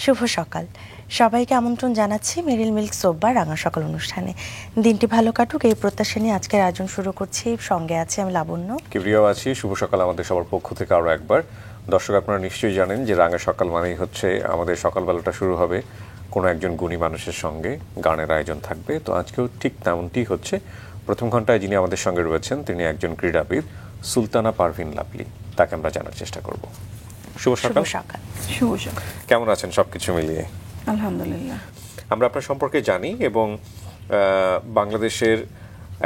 শুভ সকাল সবাইকে আমন্ত্রণ জানাচ্ছি মেরিল মিল্ক সোপ বা রাঙা সকাল অনুষ্ঠানে। দিনটি ভালো কাটুক এই প্রত্যাশা নিয়ে আজকের আয়োজন শুরু করছি। সঙ্গে আছি আমি লাবণ্য, কিবরিয়াও আছি। শুভ সকাল আমাদের সবার পক্ষ থেকে আরও একবার। দর্শক, আপনারা নিশ্চয়ই জানেন যে রাঙা সকাল মানেই হচ্ছে আমাদের সকালবেলাটা শুরু হবে কোনো একজন গুণী মানুষের সঙ্গে, গানের আয়োজন থাকবে। তো আজকেও ঠিক তেমনটি হচ্ছে। প্রথম ঘন্টায় যিনি আমাদের সঙ্গে রয়েছেন তিনি একজন ক্রীড়াবিদ, সুলতানা পারভিন লাভলি। তাকে আমরা জানার চেষ্টা করব। শুভ সকাল। শুভ সকাল। কেমন আছেন সবকিছু মিলিয়ে? আলহামদুলিল্লাহ। আমরা আপনার সম্পর্কে জানি এবং বাংলাদেশের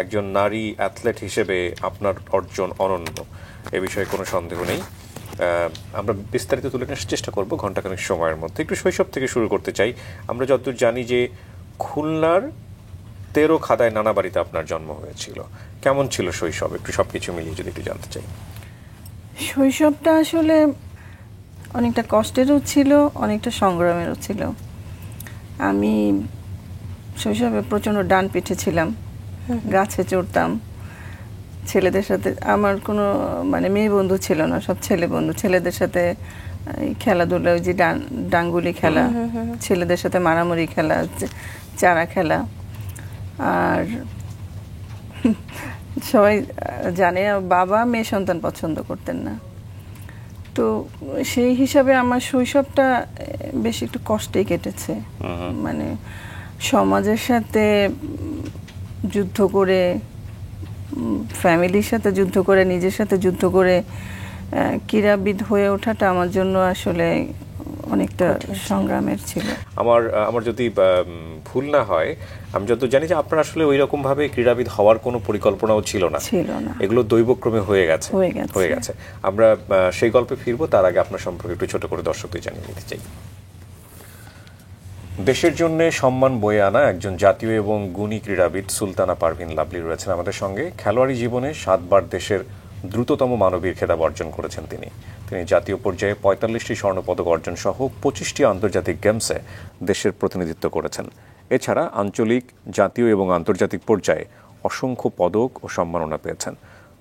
একজন নারী অ্যাথলেট হিসেবে আপনার অর্জন অনন্য, এ বিষয়ে কোনো সন্দেহ নেই। আমরা বিস্তারিত তুলে নেওয়ার চেষ্টা করব ঘণ্টাখানেক সময়ের মধ্যে। একটু শৈশব থেকে শুরু করতে চাই। আমরা যতদূর জানি যে খুলনার 13 খাদায় নানা বাড়িতে আপনার জন্ম হয়েছিল। কেমন ছিল শৈশব? একটু সবকিছু মিলিয়ে যদি একটু জানতে চাই। শৈশবটা আসলে অনেকটা কষ্টেরও ছিল, অনেকটা সংগ্রামেরও ছিল। আমি শৈশবে প্রচণ্ড ডান পিঠে ছিলাম, গাছে চড়তাম ছেলেদের সাথে। আমার কোনো মেয়ে বন্ধু ছিল না, সব ছেলে বন্ধু। ছেলেদের সাথে খেলাধুলা, ওই যে ডাঙ্গুলি খেলা, ছেলেদের সাথে মারামারি খেলা, চারা খেলা। আর সবাই জানে বাবা মেয়ে সন্তান পছন্দ করতেন না। তো সেই হিসাবে আমার শৈশবটা বেশ একটু কষ্টেই কেটেছে। সমাজের সাথে যুদ্ধ করে, ফ্যামিলির সাথে যুদ্ধ করে, নিজের সাথে যুদ্ধ করে ক্রীড়াবিদ হয়ে ওঠাটা আমার জন্য আসলে অনেকটা সংগ্রামের ছিল। আমার যদি ভুল না হয়, আমি যত জানি যে আপনার আসলে ওই রকম ভাবে ক্রীড়াবিদ হওয়ার কোনো পরিকল্পনাও ছিল না। এগুলো দৈবক্রমে হয়ে গেছে। আমরা সেই গল্পে ফিরবো, তার আগে আপনার সম্পর্কে একটু ছোট করে দর্শকদের জানিয়ে নিতে চাই। দেশের জন্য সম্মান বয়ে আনা একজন জাতীয় এবং গুণী ক্রীড়াবিদ সুলতানা পারভিন লাভলি রয়েছেন আমাদের সঙ্গে। খেলোয়াড়ি জীবনে 7 বার দেশের দ্রুততম মানবীর খেতাব অর্জন করেছেন তিনি। জাতীয় পর্যায়ে 45টি স্বর্ণপদক অর্জন সহ 25টি আন্তর্জাতিক গেমসে দেশের প্রতিনিধিত্ব করেছেন। এছাড়া আঞ্চলিক, জাতীয় এবং আন্তর্জাতিক পর্যায়ে অসংখ্য পদক ও সম্মাননা পেয়েছেন।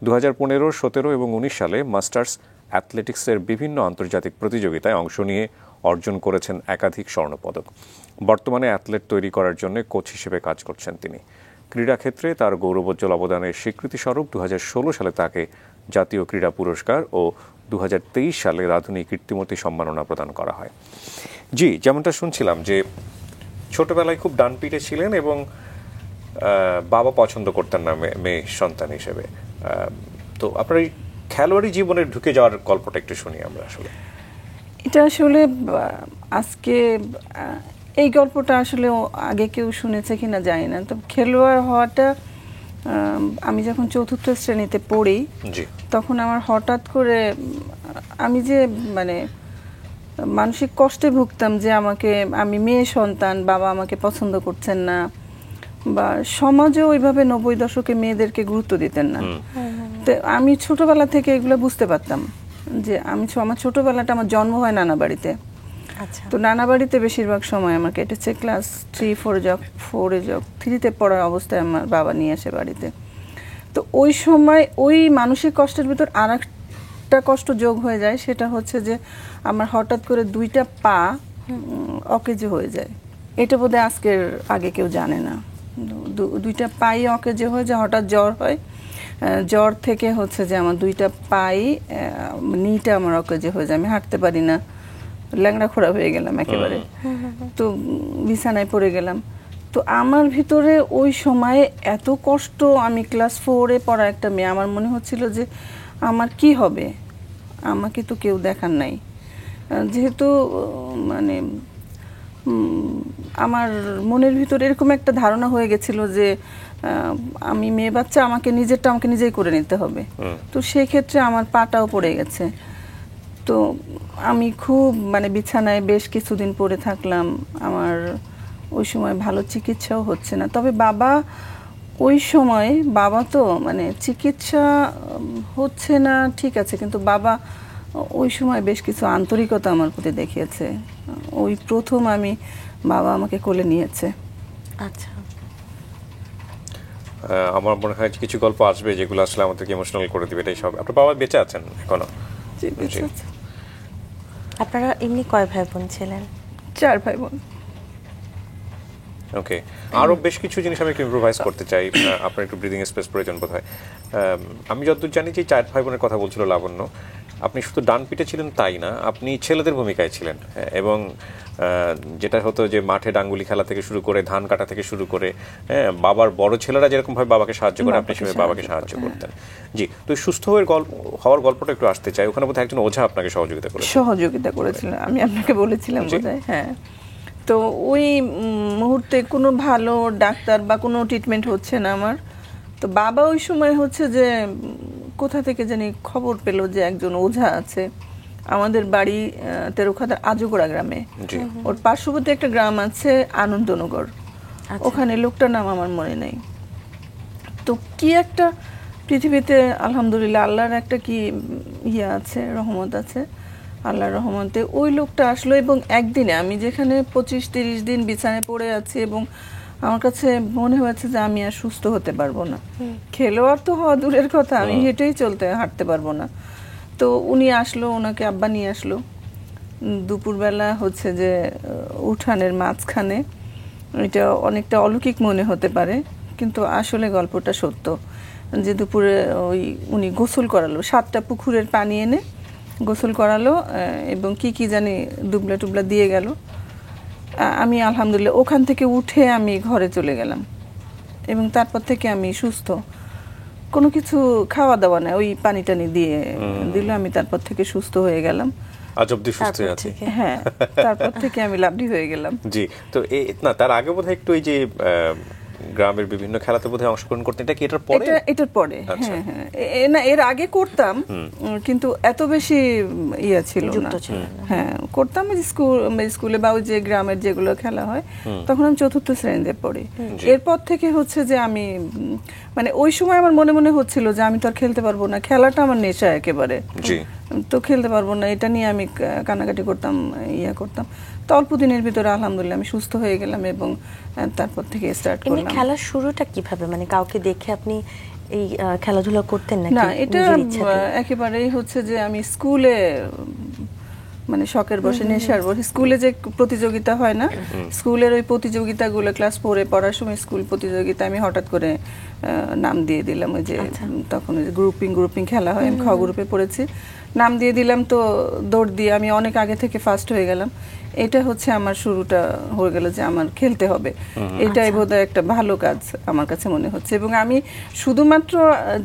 2015, 17 এবং 19 সালে মাস্টার্স অ্যাথলেটিক্সের বিভিন্ন আন্তর্জাতিক প্রতিযোগিতায় অংশ নিয়ে অর্জন করেছেন একাধিক স্বর্ণপদক। বর্তমানে অ্যাথলেট তৈরি করার জন্য কোচ হিসেবে কাজ করছেন তিনি। ক্রীড়াক্ষেত্রে তার গৌরবোজ্জ্বল অবদানের স্বীকৃতিস্বরূপ 2016 সালে তাকে জাতীয় ক্রীড়া পুরস্কার ও 2023 সালে রাধুনী কীর্তিমতী সম্মাননা প্রদান করা হয়। জি, যেমনটা শুনছিলাম যে ছোটবেলায় খুব ডানপিটে ছিলেন এবং বাবা পছন্দ করতেন না মেয়ে সন্তান হিসেবে। তো আপনার এই খেলোয়াড়ি জীবনে ঢুকে যাওয়ার গল্পটা একটু শুনি আমরা। আসলে এটা আসলে আজকে এই গল্পটা আসলে আগে কেউ শুনেছে কিনা জানি না। তো খেলোয়াড় হওয়াটা আমি যখন 4র্থ শ্রেণীতে পড়ি, তখন আমার হঠাৎ করে আমি যে মানসিক কষ্টে ভুগতাম যে আমি মেয়ে সন্তান, বাবা আমাকে পছন্দ করছেন না, বা সমাজে ওইভাবে 90 দশকে মেয়েদেরকে গুরুত্ব দিতেন না। তো আমি ছোটবেলা থেকে এগুলো বুঝতে পারতাম যে আমার ছোটবেলাটা, আমার জন্ম হয় নানা বাড়িতে। তো নানা বাড়িতে বেশিরভাগ সময় আমার কেটেছে। ক্লাস 3-4 পড়ার অবস্থায় আমার বাবা নিয়ে আসে বাড়িতে। তো ওই সময় ওই মানসিক কষ্টের ভিতর আর একটা কষ্ট যোগ হয়ে যায়, সেটা হচ্ছে যে আমার হঠাৎ করে 2টা পা অকেজো হয়ে যায়। এটা বোধহয় আজকের আগে কেউ জানে না। 2টা পাই অকেজো হয়ে যায়, হঠাৎ জ্বর হয়। জ্বর থেকে হচ্ছে যে আমার 2টা পাই, নিটা আমার অকেজো হয়ে যায়, আমি হাঁটতে পারি না, ল্যাংড়া খোড়া হয়ে গেলাম একেবারে। তো বিছানায় পড়ে গেলাম। তো আমার ভিতরে ওই সময়ে এত কষ্ট, আমি ক্লাস 4-এ পড়া একটা মেয়ে, আমার মনে হচ্ছিল যে আমার কি হবে, আমাকে তো কেউ দেখার নাই। যেহেতু আমার মনের ভিতরে এরকম একটা ধারণা হয়ে গেছিল যে আমি মেয়ে বাচ্চা, আমাকে নিজেই করে নিতে হবে। তো সেই ক্ষেত্রে আমার পাটাও পড়ে গেছে। তো আমি খুব বিছানায় বেশ কিছুদিন পড়ে থাকলাম। আমার ওই সময় ভালো চিকিৎসাও হচ্ছে না। তবে বাবা ওই সময়, বাবা তো চিকিৎসা হচ্ছে না ঠিক আছে, কিন্তু বাবা ওই সময় বেশ কিছু আন্তরিকতা আমার প্রতি দেখিয়েছে। ওই প্রথম বাবা আমাকে কোলে নিয়েছে। আচ্ছা, আমার মনে হয় কিছু গল্প আসবে যেগুলো আসলে আমাদেরকে ইমোশনাল করে দিবে। এটাই সব। আপনার বাবা বেঁচে আছেন এখনো? আপনারা এমনি কয় ভাই বোন ছিলেন? 4 ভাই বোন। ওকে, আরো বেশ কিছু জিনিস আমি একটু ইম্প্রোভাইজ করতে চাই। আপনার একটু ব্রিদিং স্পেস প্রয়োজন বোধ হয়। আমি যতদূর জানি যে 4 ভাই বোনের কথা বলছিল লাবণ্য, আপনি শুধু ডান পিঠে ছিলেন তাই না, আপনি ছেলেদের ভূমিকায় ছিলেন। এবং যেটা হতো যে মাঠে ডাঙ্গুলি খেলা থেকে শুরু করে ধান কাটা থেকে শুরু করে, বাবার বড় ছেলেরা যেরকম ভাবে বাবাকে সাহায্য করে আপনি সেভাবে বাবাকে সাহায্য করতেন। জি, তো সুস্থ হওয়ার গল্পটা একটু আসতে চাই। ওখানে বোধহয় একজন ওঝা আপনাকে সহযোগিতা করেছিলেন, আমি আপনাকে বলেছিলাম বোধহয়। হ্যাঁ, তো ওই মুহূর্তে কোনো ভালো ডাক্তার বা কোনো ট্রিটমেন্ট হচ্ছে না আমার। তো বাবা ওই সময় হচ্ছে যে কোথা থেকে জানি খবর পেল যে একজন ওঝা আছে আমাদের বাড়ি তেরোখাদার আজগোড়া গ্রামে, ওর পার্শ্ববর্তী একটা গ্রাম আছে আনন্দনগর, ওখানে লোকটার নাম আমার মনে নেই। তো কি একটা পৃথিবীতে আলহামদুলিল্লাহ আল্লাহর একটা কি ইয়ে আছে, রহমত আছে, আল্লাহর রহমতে ওই লোকটা আসলো। এবং একদিনে আমি যেখানে 25-30 দিন বিছানায় পড়ে আছি এবং আমার কাছে মনে হয়েছে যে আমি আর সুস্থ হতে পারবো না, খেলোয়াড় তো হওয়া দূরের কথা, আমি হেঁটেই হাঁটতে পারবো না। তো উনি আসলো, ওনাকে আব্বা নিয়ে আসলো দুপুরবেলা, হচ্ছে যে উঠানের মাঝখানে। এটা অনেকটা অলৌকিক মনে হতে পারে কিন্তু আসলে গল্পটা সত্য, যে দুপুরে উনি গোসল করালো, 7টা পুকুরের পানি এনে গোসল করালো এবং কি জানি দুবলা টুবলা দিয়ে গেল। আমি আলহামদুলিল্লাহ ওখান থেকে উঠে আমি ঘরে চলে গেলাম এবং তারপর থেকে আমি সুস্থ, কোনো কিছু খাওয়া দাওয়া না, ওই পানি টানি দিয়ে দিল, আমি তারপর থেকে সুস্থ হয়ে গেলাম। আজ অব্দি সুস্থ আছি। হ্যাঁ, তারপর থেকে আমি লাভলি হয়ে গেলাম। জি, তো না তার আগে বোধহয় একটু এই যে গ্রামের বিভিন্ন খেলাতে বোধহয় অংশগ্রহণ করতেন, এটা কি এটার পরে? এটার পরে, হ্যাঁ হ্যাঁ, না এর আগে করতাম কিন্তু এত বেশি ইয়া ছিল না। হ্যাঁ, করতাম স্কুলে বা ওই যে গ্রামের যেগুলো খেলা হয়, তখন আমি 4র্থ শ্রেণীতে পড়ি। এরপর থেকে হচ্ছে যে আমি মানে ওই সময় আমার মনে মনে হচ্ছিল যে আমি তো আর খেলতে পারবো না, খেলাটা আমার নেশা একেবারে, তো খেলতে পারবো না, এটা নিয়ে আমি কানাকাটি করতাম, ইয়া করতাম। তো অল্প দিনের ভিতরে আলহামদুলিল্লাহ আমি সুস্থ হয়ে গেলাম এবং তারপর থেকে স্টার্ট করলাম। খেলার শুরুটা কিভাবে, মানে কাউকে দেখে আপনি এই খেলাধুলা করতেন নাকি? না, এটা একেবারেই হচ্ছে যে আমি স্কুলে মানে শখের বসে, নেশার বসে, স্কুলে যে প্রতিযোগিতা হয় না, স্কুলের ওই প্রতিযোগিতাগুলো ক্লাস 4-এ পড়ার সময় স্কুল প্রতিযোগিতা আমি হঠাৎ করে নাম দিয়ে দিলাম। ওই যে তখন ওই যে গ্রুপিং খেলা হয়, আমি খ গ্রুপে পড়েছি, নাম দিয়ে দিলাম। তো দৌড় দিয়ে আমি অনেক আগে থেকে ফার্স্ট হয়ে গেলাম। এটা হচ্ছে আমার শুরুটা হয়ে গেল যে আমার খেলতে হবে, এটাই বোধহয় একটা ভালো কাজ আমার কাছে মনে হচ্ছে। এবং আমি শুধুমাত্র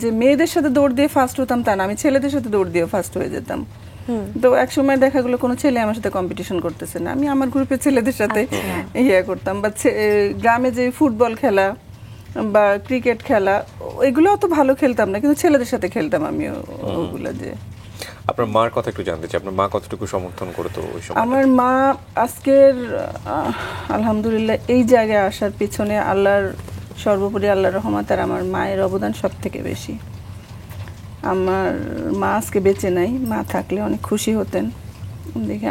যে মেয়েদের সাথে দৌড় দিয়ে ফার্স্ট হতাম তা না, আমি ছেলেদের সাথে দৌড় দিয়ে ফার্স্ট হয়ে যেতাম। তো এক সময় দেখা গেলো কোনো ছেলে আমার সাথে কম্পিটিশন করতেছে না, আমি আমার গ্রুপের ছেলেদের সাথে ইয়ে করতাম। বা গ্রামে যে ফুটবল খেলা বা ক্রিকেট খেলা, এগুলো অত ভালো খেলতাম না, কিন্তু ছেলেদের সাথে খেলতাম আমি ওগুলো। যে আপনার মার কথা একটু জানতে চাই, আপনার মা কতটুকু সমর্থন করতো ওই সময়? আমার মা আজকের আলহামদুলিল্লাহ এই জায়গায় আসার পিছনে আল্লাহর সর্বোপরি আল্লাহর রহমত আর আমার মায়ের অবদান সব থেকে বেশি। আমার মা আজকে বেঁচে নাই, মা থাকলে অনেক খুশি হতেন দেখে।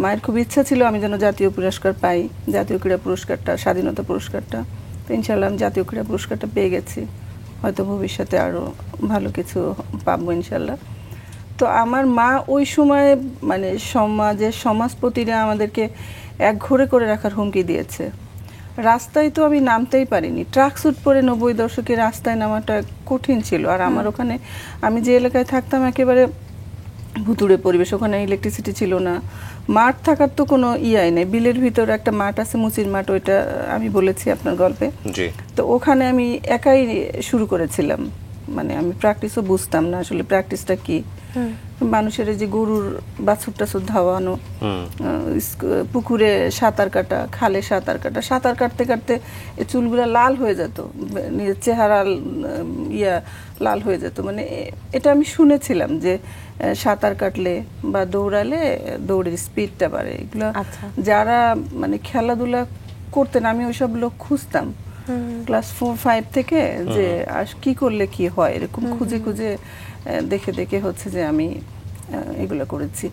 মায়ের খুব ইচ্ছা ছিল আমি যেন জাতীয় পুরস্কার পাই, জাতীয় ক্রীড়া পুরস্কারটা, স্বাধীনতা পুরস্কারটা। তো ইনশাআল্লাহ আমি জাতীয় ক্রীড়া পুরস্কারটা পেয়ে গেছি, হয়তো ভবিষ্যতে আরও ভালো কিছু পাবো ইনশাআল্লাহ। তো আমার মা ওই সময় মানে সমাজপতিরা আমাদেরকে একঘরে করে রাখার হুমকি দিয়েছে। রাস্তায় তো আমি নামতেই পারিনি, ট্রাক স্যুট পরে 90 দশকে রাস্তায় নামাটা কঠিন ছিল। আর আমার ওখানে, আমি যে এলাকায় থাকতাম একেবারে ভুতুড়ে পরিবেশ, ওখানে ইলেকট্রিসিটি ছিল না, মাঠ থাকার তো কোনো ইয়াই নেই। বিলের ভিতরে একটা মাঠ আছে, মুচির মাঠ, ওইটা আমি বলেছি আপনার গল্পে। তো ওখানে আমি একাই শুরু করেছিলাম, মানে আমি প্র্যাকটিসও বুঝতাম না আসলে প্র্যাকটিসটা কি। মানুষের যে গরুর বাছুর টাছুর ধাওয়ানো, পুকুরে সাঁতার কাটা, খালে সাঁতার কাটা, সাঁতার কাটতে কাটতে চুলগুলা লাল হয়ে যেত, নিজের চেহারা লাল হয়ে যেত। মানে এটা আমি শুনেছিলাম যে সাঁতার কাটলে বা দৌড়ালে দৌড়ের স্পিডটা বাড়ে। এগুলো যারা মানে খেলাধুলা করতেন, আমি ওইসব লোক খুঁজতাম ক্লাস 4-5 থেকে, যে কি করলে কি হয়, এরকম খুঁজে খুঁজে দেখে দেখে হচ্ছে যে আমি এগুলো করেছি।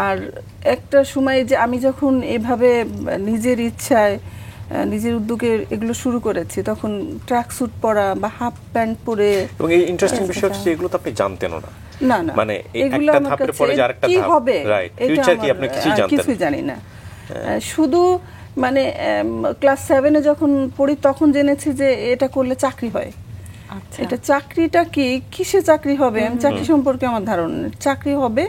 আর একটা সময় যে আমি যখন এভাবে নিজের ইচ্ছায় নিজের উদ্যোগে এগুলো শুরু করেছি, তখন ট্র্যাক স্যুট পরা বা হাফ প্যান্ট পরে, এবং এই ইন্টারেস্টিং বিষয় হচ্ছে এগুলো তো আপনি জানতেন না, না না, মানে এগুলো একটা আমার ধাপের কাছে পরে যে আরেকটা ধাপ, রাইট, ফিউচার কি আপনি কিছুই জানতেন না, কিছুই জানি না। শুধু মানে ক্লাস 7-এ যখন পড়ি তখন জেনেছি যে এটা করলে চাকরি হয়। আচ্ছা, এটা চাকরিটা কি, কিসে চাকরি হবে, আমি চাকরি সম্পর্কে আমার ধারণা নেই। চাকরি হবে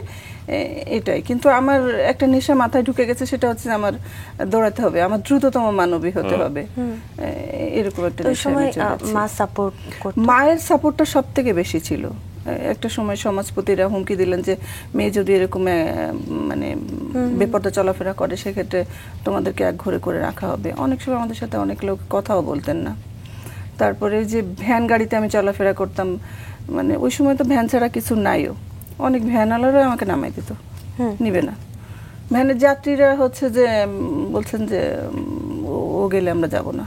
এটাই, কিন্তু আমার একটা নেশা মাথায় ঢুকে গেছে, সেটা হচ্ছে আমার দৌড়াতে হবে, আমার দ্রুততম মানবী হতে হবে, এরকম একটা তো ওই নেশায় সময় আমি চলেছি। মা সাপোর্ট করতো? মায়ের সাপোর্টটা সব থেকে বেশি ছিল। একটা সময় সমাজপতিরা হুমকি দিলেন যে মেয়ে যদি এরকম মানে বেপরদা চলাফেরা করে সেক্ষেত্রে তোমাদেরকে এক ঘরে করে রাখা হবে। অনেক সময় আমাদের সাথে অনেক লোক কথাও বলতেন না। তারপরে যে ভ্যান গাড়িতে আমি চলাফেরা করতাম, মানে ওই সময় তো ভ্যান ছাড়া কিছু নাইও, অনেক ভ্যানওয়ালারা আমাকে নামাই দিত, নিবে না। ভ্যানের যাত্রীরা হচ্ছে যে বলছেন যে ও গেলে আমরা যাব না।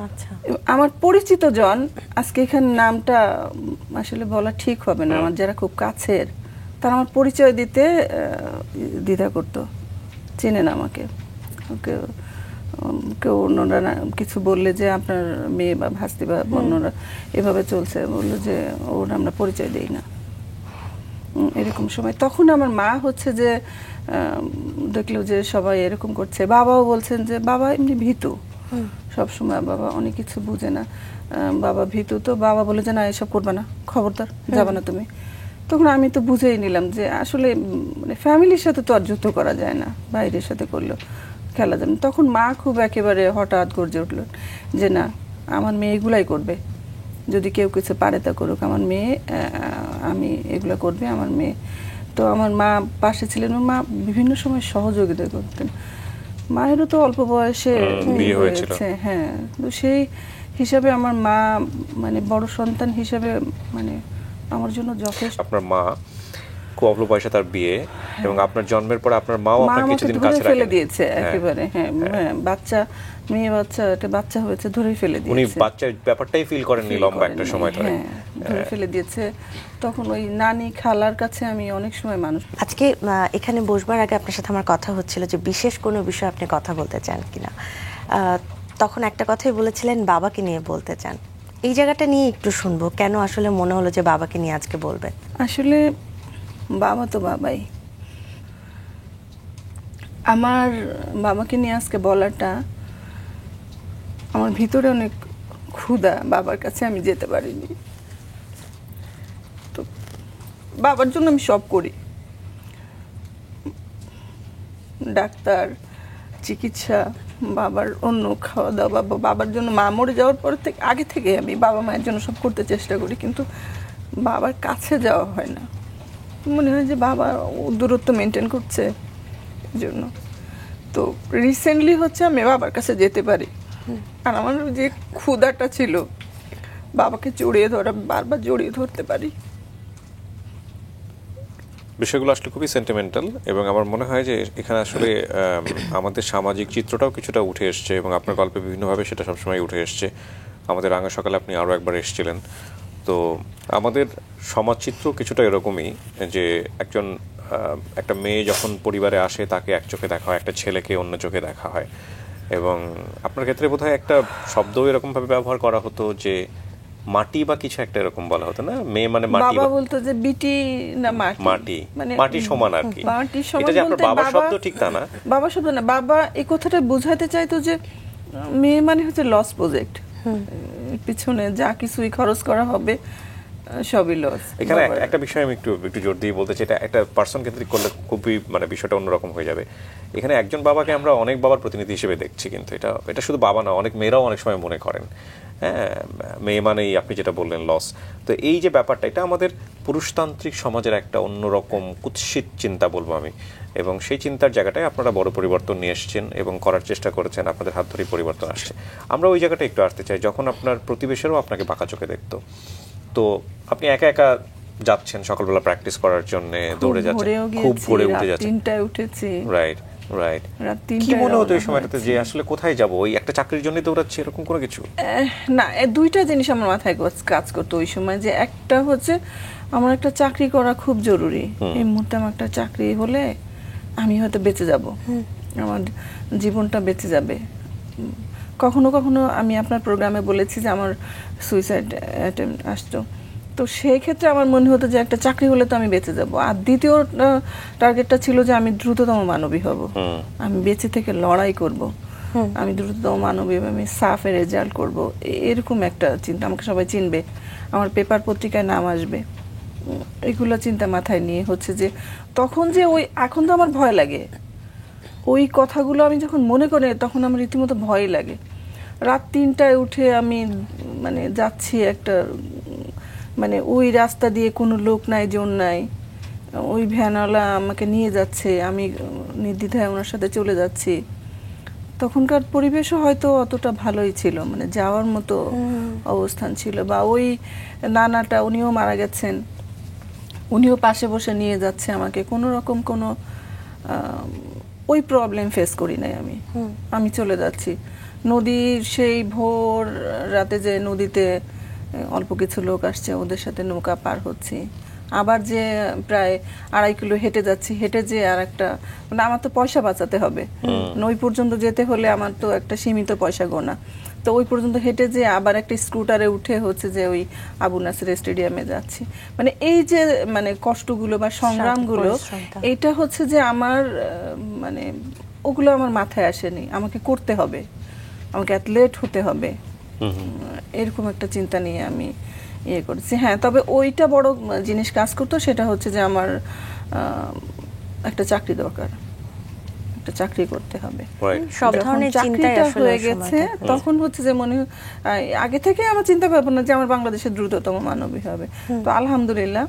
আচ্ছা, আমার পরিচিত জন, আজকে এখানে নামটা আসলে বলা ঠিক হবে না, আমার যারা খুব কাছের তারা আমার পরিচয় দিতে দ্বিধা করতো, চেনেন আমাকে। ওকে কেউ অন্যরা কিছু বললে যে আপনার মেয়ে বা ভাস্তি বা অন্যরা এভাবে চলছে, বললো যে ওর আমরা পরিচয় দেই না, এরকম সময়। তখন আমার মা হচ্ছে যে দেখলো যে সবাই এরকম করছে, বাবাও বলছেন যে বাবা এমনি ভীতু, সবসময় বাবা অনেক কিছু বুঝে না, বাবা ভীতু। তো বাবা বলে যে না এসব করবে না, খবরদার যাবে না তুমি। তখন আমি তো বুঝেই নিলাম যে আসলে মানে ফ্যামিলির সাথে তো আর যুদ্ধ করা যায় না, বাইরের সাথে করলেও খেলা যাবে না। তখন মা খুব একেবারে হঠাৎ গর্জে উঠল যে না, আমার মেয়ে এগুলাই করবে, যদি কেউ কিছু পারে তা করুক, আমার মেয়ে আমি এগুলো করবে, আমার মেয়ে। তো আমার মা পাশে ছিলেন, মা বিভিন্ন সময় সহযোগিতা করতেন। মায়েরও তো অল্প বয়সে বিয়ে হয়েছে, হ্যাঁ। তো সেই হিসাবে আমার মা মানে বড় সন্তান হিসাবে মানে আমার জন্য যথেষ্ট। আপনার মা খুব অল্প বয়সে তার বিয়ে, এবং আপনার জন্মের পর আপনার মাও আপনাকে কিছুদিন কাছে ফেলে দিয়েছে একেবারে, হ্যাঁ, বাচ্চা, মেয়ে বাচ্চা, একটা বাচ্চা হয়েছে, ধরেই ফেলে দিয়েছে। উনি বাচ্চার ব্যাপারটাই ফিল করেননি লম্বা একটা সময় ধরে, হ্যাঁ, ধরে ফেলে দিয়েছে। তখন ওই নানি খালার কাছে আমি অনেক সময় মানুষ। আজকে এখানে বসবার আগে আপনার সাথে আমার কথা হচ্ছিল যে বিশেষ কোনো বিষয় আপনি কথা বলতে চান কিনা। তখন একটা কথাই বলেছিলেন বাবাকে নিয়ে বলতে চান, এই জায়গাটা নিয়ে একটু শুনবো, কেন আসলে মনে হলো যে বাবাকে নিয়ে আজকে বলবেন? আসলে বাবা তো বাবাই, আমার বাবাকে নিয়ে আজকে বলাটা, আমার ভিতরে অনেক ক্ষুধা, বাবার কাছে আমি যেতে পারিনি। তো বাবার জন্য আমি সব করি, ডাক্তার, চিকিৎসা, বাবার অন্য খাওয়া দাওয়া, বাবার জন্য মা মরে যাওয়ার পর থেকে আগে থেকে আমি বাবা মায়ের জন্য সব করতে চেষ্টা করি, কিন্তু বাবার কাছে যাওয়া হয় না। মনে হয় যে বাবা দূরত্ব মেনটেন করছে জন্য। তো রিসেন্টলি হচ্ছে আমি বাবার কাছে যেতে পারি, আর আমার যে ক্ষুধাটা ছিল বাবাকে জড়িয়ে ধরা, বারবার জড়িয়ে ধরতে পারি। বিষয়গুলো আসলে খুবই সেন্টিমেন্টাল, এবং আমার মনে হয় যে এখানে আসলে আমাদের সামাজিক চিত্রটাও কিছুটা উঠে এসছে, এবং আপনার গল্পে বিভিন্নভাবে সেটা সবসময় উঠে এসছে। আমাদের রাঙা সকালে আপনি আরও একবার এসেছিলেন। তো আমাদের সমাজচিত্র কিছুটা এরকমই, যে একটা মেয়ে যখন পরিবারে আসে তাকে এক চোখে দেখা হয়, একটা ছেলেকে অন্য চোখে দেখা হয়। এবং আপনার ক্ষেত্রে বোধহয় একটা শব্দ এরকমভাবে ব্যবহার করা হতো যে মাটি বা কিছু একটা এরকম বলা হতো না, মেয়ে মানে মাটি, বাবা বলতো যে বিটি না মাটি, মানে মাটি সমান আর কি। মাটি সমান এটা যে আপনার বলতে বাবা শব্দ ঠিক তা না, বাবা শব্দ না, বাবা এই কথাটা বোঝাতে চাইতো যে মেয়ে মানে হচ্ছে লস প্রজেক্ট, পিছনে যা কিছুই খরচ করা হবে সবই লস। এখানে একটা বিষয় আমি একটু জোর দিয়ে বলতে চাই, এটা একটা পার্সন কেন্দ্রিক করলে খুবই মানে বিষয়টা অন্যরকম হয়ে যাবে। এখানে একজন বাবাকে আমরা অনেক বাবার প্রতিনিধি হিসেবে দেখছি, কিন্তু এটা শুধু বাবা না, অনেক মেয়েরাও অনেক সময় মনে করেন হ্যাঁ মেয়ে মানেই আপনি যেটা বললেন লস। তো এই যে ব্যাপারটা, এটা আমাদের পুরুষতান্ত্রিক সমাজের একটা অন্যরকম কুৎসিত চিন্তা বলবো আমি, এবং সেই চিন্তার জায়গাটায় আপনারা বড় পরিবর্তন নিয়ে এসেছেন এবং করার চেষ্টা করেছেন, আপনাদের হাত ধরেই পরিবর্তন আসছে। আমরা ওই জায়গাটা একটু আসতে চাই, যখন আপনার প্রতিবেশীরাও আপনাকে বাঁকা চোখে দেখতো, তো আপনি একা একা যাচ্ছেন সকালবেলা প্র্যাকটিস করার জন্য, দৌড়ে যাচ্ছেন, খুব ভোরে উঠে যাচ্ছেন, 3টায় উঠেছি, রাইট। কি মনে হতো এই সময়টাতে যে আসলে কোথায় যাব, ওই একটা চাকরির জন্য দৌড়াচ্ছি এরকম কোনো কিছু না? দুইটা জিনিস আমার মাথায় কাজ করতো ওই সময়, যে একটা হচ্ছে আমার একটা চাকরি করা খুব জরুরি, এই মুহূর্তে আমার একটা চাকরি হলে আমি হয়তো বেঁচে যাব, আমার জীবনটা বেঁচে যাবে। কখনো কখনো আমি আপনার প্রোগ্রামে বলেছি যে আমার সুইসাইড অ্যাটেম্প্ট আসতো, তো তো সেই ক্ষেত্রে আমার মনে হতো যে একটা চাকরি হলে তো আমি বেঁচে যাব। আর দ্বিতীয় টার্গেটটা ছিল যে আমি দ্রুততম মানবী হব, আমি বেঁচে থেকে লড়াই করব, আমি দ্রুততম মানবী, আমি সাফে রেজাল্ট করব, এরকম একটা চিন্তা, আমাকে সবাই চিনবে, আমার পেপার পত্রিকায় নাম আসবে, এগুলো চিন্তা মাথায় নিয়ে হচ্ছে যে তখন যে ওই, এখন তো আমার ভয় লাগে ওই কথাগুলো আমি যখন মনে করি তখন আমার রীতিমতো ভয় লাগে। রাত 3টায় উঠে আমি মানে যাচ্ছি একটা মানে ওই রাস্তা দিয়ে কোনো লোক নাই, জন নাই, ওই ভ্যানওয়ালা আমাকে নিয়ে যাচ্ছে, আমি নির্দ্বিধায় ওনার সাথে চলে যাচ্ছি। তখনকার পরিবেশও হয়তো অতটা ভালোই ছিল, মানে যাওয়ার মতো অবস্থান ছিল। বা ওই নানাটা, উনিও মারা গেছেন, উনিও পাশে বসে নিয়ে যাচ্ছে আমাকে, কোনো রকম কোনো ওই প্রবলেম ফেস করি নাই আমি। আমি চলে যাচ্ছি নদীর সেই ভোর রাতে, যে নদীতে অল্প কিছু লোক আসছে, ওদের সাথে নৌকা পার হচ্ছি, আবার যে প্রায় 2.5 কিলো হেঁটে যাচ্ছি, হেঁটে যে আর একটা, মানে আমার তো পয়সা বাঁচাতে হবে, ওই পর্যন্ত যেতে হলে আমার তো একটা সীমিত পয়সা গোনা, তো ওই পর্যন্ত হেঁটে যে আবার একটা স্কুটারে উঠে হচ্ছে যে ওই আবু নাসের স্টেডিয়ামে যাচ্ছি। মানে এই যে মানে কষ্টগুলো বা সংগ্রামগুলো, এটা হচ্ছে যে আমার মানে ওগুলো আমার মাথায় আসেনি, আমাকে করতে হবে, আমাকে অ্যাথলেট হতে হবে, এরকম একটা চিন্তা নিয়ে আমি ইয়ে করেছি। হ্যাঁ, তবে ওইটা বড় জিনিস কাজ করতো, সেটা হচ্ছে যে আমার একটা চাকরি দরকার, একটা চাকরি করতে হবে। সব ধরনের চিন্তাই আসলে হয়ে গেছে তখন হচ্ছে যে মনে আগে থেকে আমার চিন্তা ভাবনা যে আমার বাংলাদেশের দ্রুততম মানবী হবে। তো আলহামদুলিল্লাহ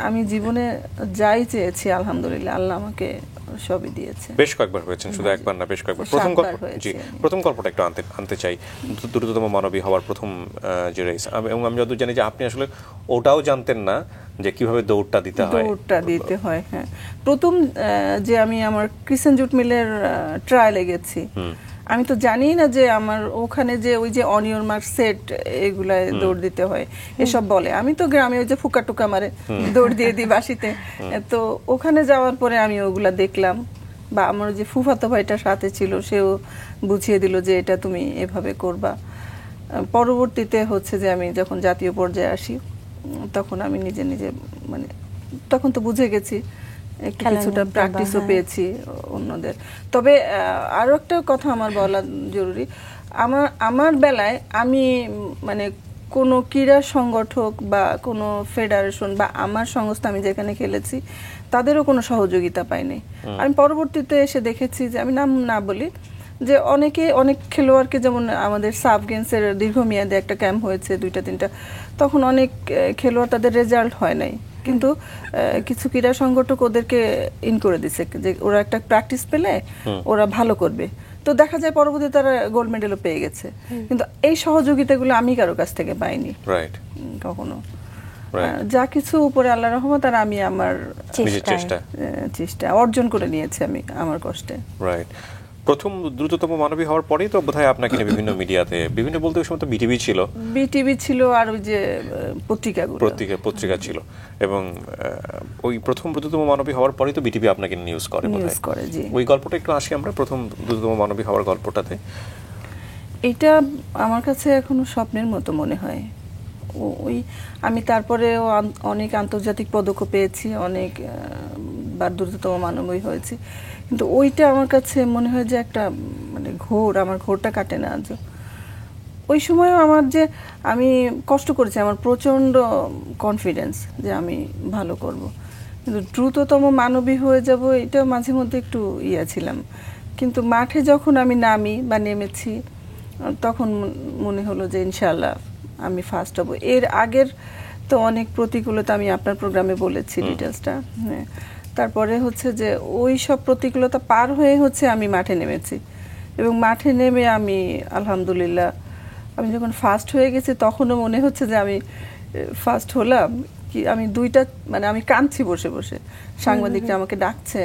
আমি জীবনে যাই চেয়েছি আলহামদুলিল্লাহ আল্লাহ আমাকে সবই দিয়েছে। বেশ কয়েকবার হয়েছেন, শুধু একবার না, বেশ কয়েকবার। প্রথম গল্পটা একটু আনতে চাই, দ্রুততম মানবী হওয়ার প্রথম যে রেস, এবং আমি যতদূর জানি যে আপনি আসলে ওটাও জানতেন না যে কিভাবে দৌড়টা দিতে হয়। হ্যাঁ, প্রথম যে আমি আমার ক্রিসেন্ট জুট মিলের ট্রায়ালে গেছি, আমি তো জানি না যে আমার ওখানে যে ওই যে অনিয়ন মার্ক সেট এগুলায় দৌড় দিতে হয় এসব বলে। আমি তো গ্রামে ওই যে ফুকা টুকা মারে দৌড় দিয়ে দিই বাসিতে। তো ওখানে যাওয়ার পরে আমি ওগুলা দেখলাম, বা আমার যে ফুফাতো ভাইটা সাথে ছিল সেও বুঝিয়ে দিল যে এটা তুমি এভাবে করবা। পরবর্তীতে হচ্ছে যে আমি যখন জাতীয় পর্যায়ে আসি তখন আমি নিজে নিজে মানে তখন তো বুঝে গেছি, কিছুটা প্র্যাকটিসও পেয়েছি অন্যদের। তবে আরো একটা কথা আমার বলা জরুরি, আমার বেলায় আমি মানে কোনো ক্রীড়া সংগঠক বা কোনো ফেডারেশন বা আমার সংস্থা আমি যেখানে খেলেছি তাদেরও কোনো সহযোগিতা পাইনি। আমি পরবর্তীতে এসে দেখেছি যে, আমি নাম না বলি, যে অনেক খেলোয়াড়কে, যেমন আমাদের সাব গেমসের দীর্ঘমেয়াদী একটা ক্যাম্প হয়েছে 2-3টা, তখন অনেক খেলোয়াড় তাদের রেজাল্ট হয় নাই, কিন্তু কিছু ক্রীড়া সংগঠক ওদেরকে ইন করে দিচ্ছে যে ওরা একটা প্র্যাকটিস পেলে ওরা ভালো করবে। তো দেখা যায় পরবর্তীতে তারা গোল্ড মেডেলও পেয়ে গেছে, কিন্তু এই সহযোগিতাগুলো আমি কারো কাছ থেকে পাইনি কখনো। যা কিছু উপরে আল্লাহর রহমত, আর আমি আমার চেষ্টা অর্জন করে নিয়েছি আমি আমার কষ্টে। প্রথম দ্রুততম মানবী হওয়ার পরেই তো বোধহয় আপনাকে বিভিন্ন মিডিয়াতে, বিভিন্ন বলতে ওই সময় তো বিটিভি ছিল, আর ওই যে পত্রিকা ছিল, এবং ওই প্রথম দ্রুততম মানবী হওয়ার পরেই তো বিটিভি আপনাকে নিউজ করে। জি, ওই গল্পটা একটু আসি আমরা, প্রথম দ্রুততম মানবী হওয়ার গল্পটাতে। এটা আমার কাছে এখনো স্বপ্নের মতো মনে হয়। ওই আমি তারপরেও অনেক আন্তর্জাতিক পদকও পেয়েছি, অনেক বার দ্রুততম মানবী হয়েছি, কিন্তু ওইটা আমার কাছে মনে হয় যে একটা মানে আমার ঘোরটা কাটে না আজও। ওই সময়ও আমার যে আমি কষ্ট করেছি, আমার প্রচণ্ড কনফিডেন্স যে আমি ভালো করব, কিন্তু দ্রুততম মানবী হয়ে যাব এটা মাঝে মধ্যে একটু ছিলাম। কিন্তু মাঠে যখন আমি নামি বা নেমেছি তখন মনে হলো যে ইনশাআল্লাহ আমি ফার্স্ট হব। এর আগের তো অনেক প্রতিকূলতা আমি আপনার প্রোগ্রামে বলেছি ডিটেলসটা। হ্যাঁ, তারপরে হচ্ছে যে ওই সব প্রতিকূলতা পার হয়ে হচ্ছে আমি মাঠে নেমেছি, এবং মাঠে নেমে আমি আলহামদুলিল্লাহ আমি যখন ফার্স্ট হয়ে গেছি তখনও মনে হচ্ছে যে আমি ফার্স্ট হলাম কি, আমি মানে আমি কাঁদছি বসে বসে। সাংবাদিকরা আমাকে ডাকছে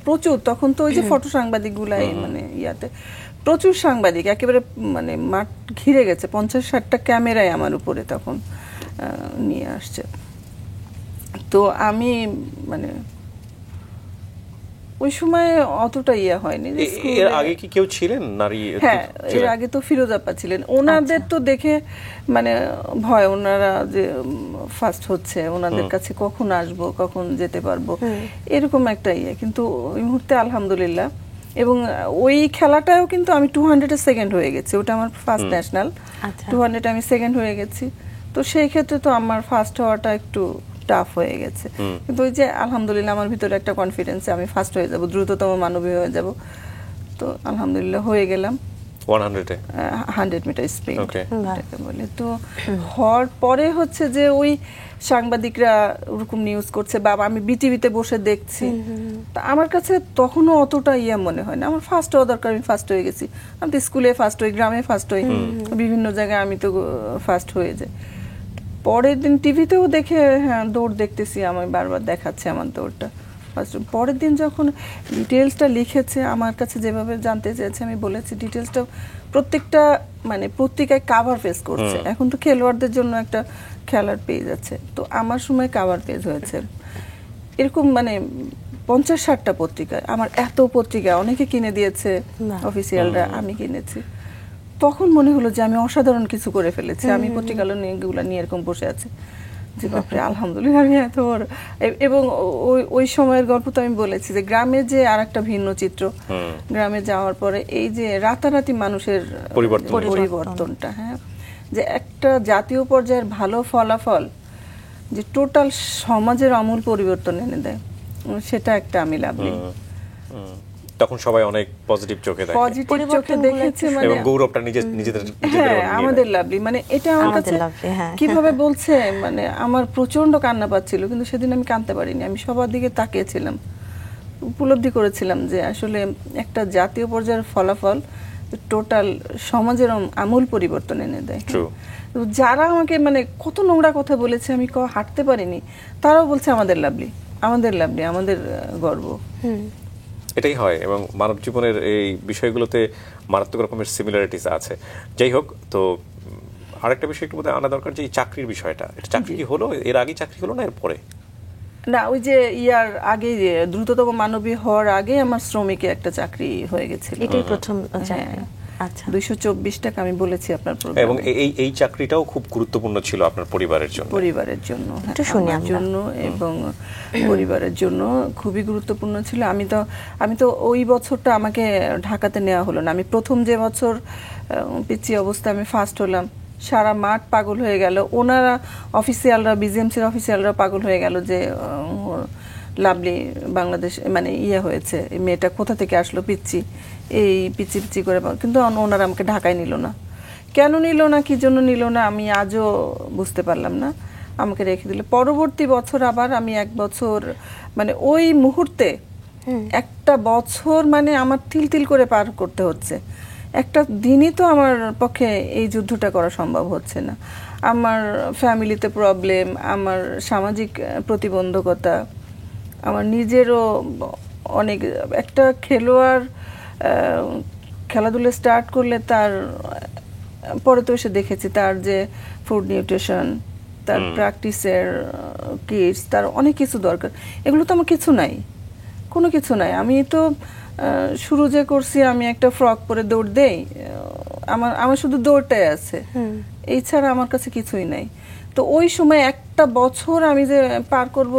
প্রচুর, তখন তো ওই যে ফটো সাংবাদিকগুলাই মানে প্রচুর সাংবাদিক একেবারে মানে মাঠ ঘিরে গেছে, 50-60টা ক্যামেরায় আমার উপরে তখন নিয়ে আসছে। তো আমি মানে ওই সময় অতটা ইয়ে হয়নি যে এর আগে কি কেউ ছিলেন নারী? হ্যাঁ, এর আগে তো ফিরোজ আপা ছিলেন। ওনাদের তো দেখে মানে ভয়, ওনারা যে ফার্স্ট হচ্ছে, ওনাদের কাছে কখন আসবো, কখন যেতে পারবো, এরকম একটা ইয়ে। কিন্তু ওই মুহূর্তে আলহামদুলিল্লাহ, এবং ওই খেলাটাও কিন্তু আমি 200-এ সেকেন্ড হয়ে গেছি। ওটা আমার ফার্স্ট ন্যাশনাল, 200 আমি সেকেন্ড হয়ে গেছি। তো সেই ক্ষেত্রে তো আমার ফার্স্ট হওয়াটা একটু টাফ হয়ে গেছে, কিন্তু ওই যে আলহামদুলিল্লাহ আমার ভিতরে একটা কনফিডেন্স, আমি ফার্স্ট হয়ে যাব, দ্রুততম মানবী হয়ে যাব। তো আলহামদুলিল্লাহ হয়ে গেলাম 100-এ 100 মিটার স্প্রিন্ট বলে। তো হওয়ার পরে হচ্ছে যে ওই সাংবাদিকরা ওরকম নিউজ করছে, বাবা আমি বিটিভিতে বসে দেখছি, তা আমার কাছে তখনও অতটা ইয়া মনে হয় না। আমার ফার্স্ট হওয়া দরকার, আমি ফার্স্ট হয়ে গেছি। আমি তো স্কুলে ফার্স্ট হই, গ্রামে ফার্স্ট হই, বিভিন্ন জায়গায় আমি তো ফার্স্ট হয়ে যাই। পরের দিন টিভিতেও দেখে, হ্যাঁ দৌড় দেখতেছি, আমি বারবার দেখাচ্ছে আমার দৌড়টা। পরের দিন যখন ডিটেলসটা লিখেছে, আমার কাছে যেভাবে জানতে চেয়েছে আমি বলেছি, ডিটেলসটা প্রত্যেকটা মানে পত্রিকায় কাভার পেজ করছে। এখন তো খেলোয়াড়দের জন্য একটা খেলার পেজ আছে, তো আমার সময় কাভার পেজ হয়েছে এরকম মানে 50-60টা পত্রিকায়। আমার এত পত্রিকা অনেকে কিনে দিয়েছে অফিসিয়ালরা, আমি কিনেছি। তখন মনে হলো যে আমি অসাধারণ কিছু করে ফেলেছি। আমি পত্রিকাগুলো নিয়ে এরকম বসে আছি যে বাপরে আলহামদুলিল্লাহ আমি এত বড়। এবং ওই সময়ের গল্প তো আমি বলেছি যে গ্রামে যে আর একটা ভিন্ন চিত্র, গ্রামে যাওয়ার পরে এই যে রাতারাতি মানুষের পরিবর্তনটা, হ্যাঁ, যে একটা জাতীয় পর্যায়ের ভালো ফলাফল যে টোটাল সমাজের আমূল পরিবর্তন এনে দেয়, সেটা একটা আমি লাভলি। তখন সবাই অনেক পজিটিভ চোখে দেখে, পজিটিভ চোখে দেখেছে, মানে এবং গৌরবটা নিজেদের হ্যাঁ আমাদের লাভলি। মানে এটা আমার কাছে কিভাবে বলছে, মানে আমার প্রচন্ড কান্না পাচ্ছিল, কিন্তু সেদিন আমি কাঁদতে পারিনি। আমি সবার দিকে তাকিয়েছিলাম, উপলব্ধি করেছিলাম যে আসলে একটা জাতীয় পর্যায়ের ফলাফল টোটাল সমাজের আমূল পরিবর্তন এনে দেয়। যারা আমাকে মানে কত নোংরা কথা বলেছে, আমি হাঁটতে পারিনি, তারাও বলছে আমাদের লাভলি, আমাদের লাভলি, আমাদের গর্ব। এটাই হয়, এবং মানব জীবনের এই বিষয়গুলোতে মারাত্মক রকমের সিমিলারিটিস আছে। যাই হোক, তো আরেকটা বিষয় একটু বোধহয় আনা দরকার, যে এই চাকরির বিষয়টা, এটা চাকরি কি হলো? এর আগে চাকরি হলো না এর পরে? না, ওই যে ইয়ার আগে, দ্রুততম মানবী হওয়ার আগে আমার শ্রমিকে একটা চাকরি হয়ে গেছিল, এটাই প্রথম চাকরি। আচ্ছা, 224 টাকা আমি বলেছি আপনার প্রোগ্রামে। এবং এই চাকরিটাও খুব গুরুত্বপূর্ণ ছিল আপনার পরিবারের জন্য? পরিবারের জন্য, আমার জন্য এবং পরিবারের জন্য খুবই গুরুত্বপূর্ণ ছিল। আমি তো ওই বছরটা আমাকে ঢাকাতে নেওয়া হলো না। আমি প্রথম যে বছর পিছিয়ে অবস্থা আমি ফার্স্ট হলাম, সারা মাঠ পাগল হয়ে গেল। ওনারা অফিসিয়ালরা, বিজিএমসির অফিসিয়ালরা পাগল হয়ে গেল যে লাভলি বাংলাদেশ মানে ইয়ে হয়েছে, মেয়েটা কোথা থেকে আসলো, পিচ্ছি এই পিচ্ছি করে। কিন্তু ওনারা আমাকে ঢাকায় নিল না। কেন নিল না, কি জন্য নিল না, আমি আজও বুঝতে পারলাম না। আমাকে রেখে দিল। পরবর্তী বছর আবার আমি 1 বছর মানে ওই মুহূর্তে একটা বছর মানে আমার তিল করে পার করতে হচ্ছে। একটা দিনই তো আমার পক্ষে এই যুদ্ধটা করা সম্ভব হচ্ছে না। আমার ফ্যামিলিতে প্রবলেম, আমার সামাজিক প্রতিবন্ধকতা, আমার নিজেরও অনেক। একটা খেলোয়াড় খেলাধুলা স্টার্ট করলে তার পরে তো এসে দেখেছি তার যে ফুড নিউট্রিশন, তার প্র্যাকটিসের কিটস, তার অনেক কিছু দরকার। এগুলো তো আমার কিছু নাই, কোনো কিছু নাই। আমি তো শুরু যে করছি, আমি একটা ফ্রক পরে দৌড় দেই, আমার শুধু দৌড়টাই আছে, এই ছাড়া আমার কাছে কিছুই নাই। তো ওই সময় একটা বছর আমি যে পার করব,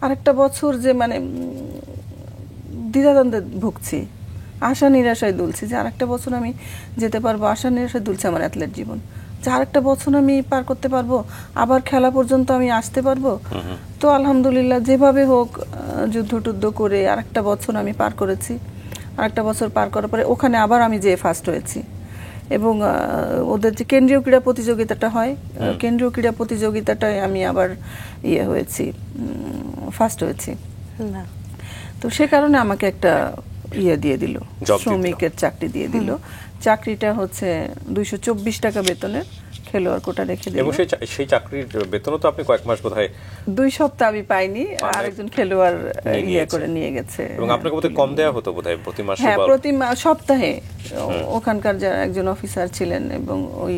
আর একটা বছর যে মানে দ্বিধাদ্বন্দ্বে ভুগছি, আশা নিরাশায় দুলছি যে আরেকটা বছর আমি যেতে পারবো, আশা নিরাশায় দুলছে আমার অ্যাথলেট জীবন, যে আরেকটা বছর আমি পার করতে পারবো, আবার খেলা পর্যন্ত আমি আসতে পারবো। তো আলহামদুলিল্লাহ যেভাবে হোক যুদ্ধ করে আরেকটা বছর আমি পার করেছি। আরেকটা বছর পার করার পরে ওখানে আবার আমি যেয়ে ফার্স্ট হয়েছি, এবং ওদের যে কেন্দ্রীয় ক্রীড়া প্রতিযোগিতাটা হয়, কেন্দ্রীয় ক্রীড়া প্রতিযোগিতাটায় আমি আবার হয়েছি, ফার্স্ট হয়েছি। তো সে কারণে আমাকে একটা দিয়ে দিল, শ্রমিকের চাকরি দিয়ে দিল। চাকরিটা হচ্ছে 224 টাকা বেতনের, খেলোয়াড় কোটা রেখে দিল। এবং সেই চাকরির বেতনও তো আপনি কয়েক মাস বোধহয় 2 সপ্তাহ আমি পাইনি, আরেকজন খেলোয়াড় করে নিয়ে গেছে। এবং আপনাকে বোধহয় কম দেওয়া হতো বোধহয় প্রতি মাসে? হ্যাঁ, প্রতি সপ্তাহে। ওখানকার যারা একজন অফিসার ছিলেন এবং ওই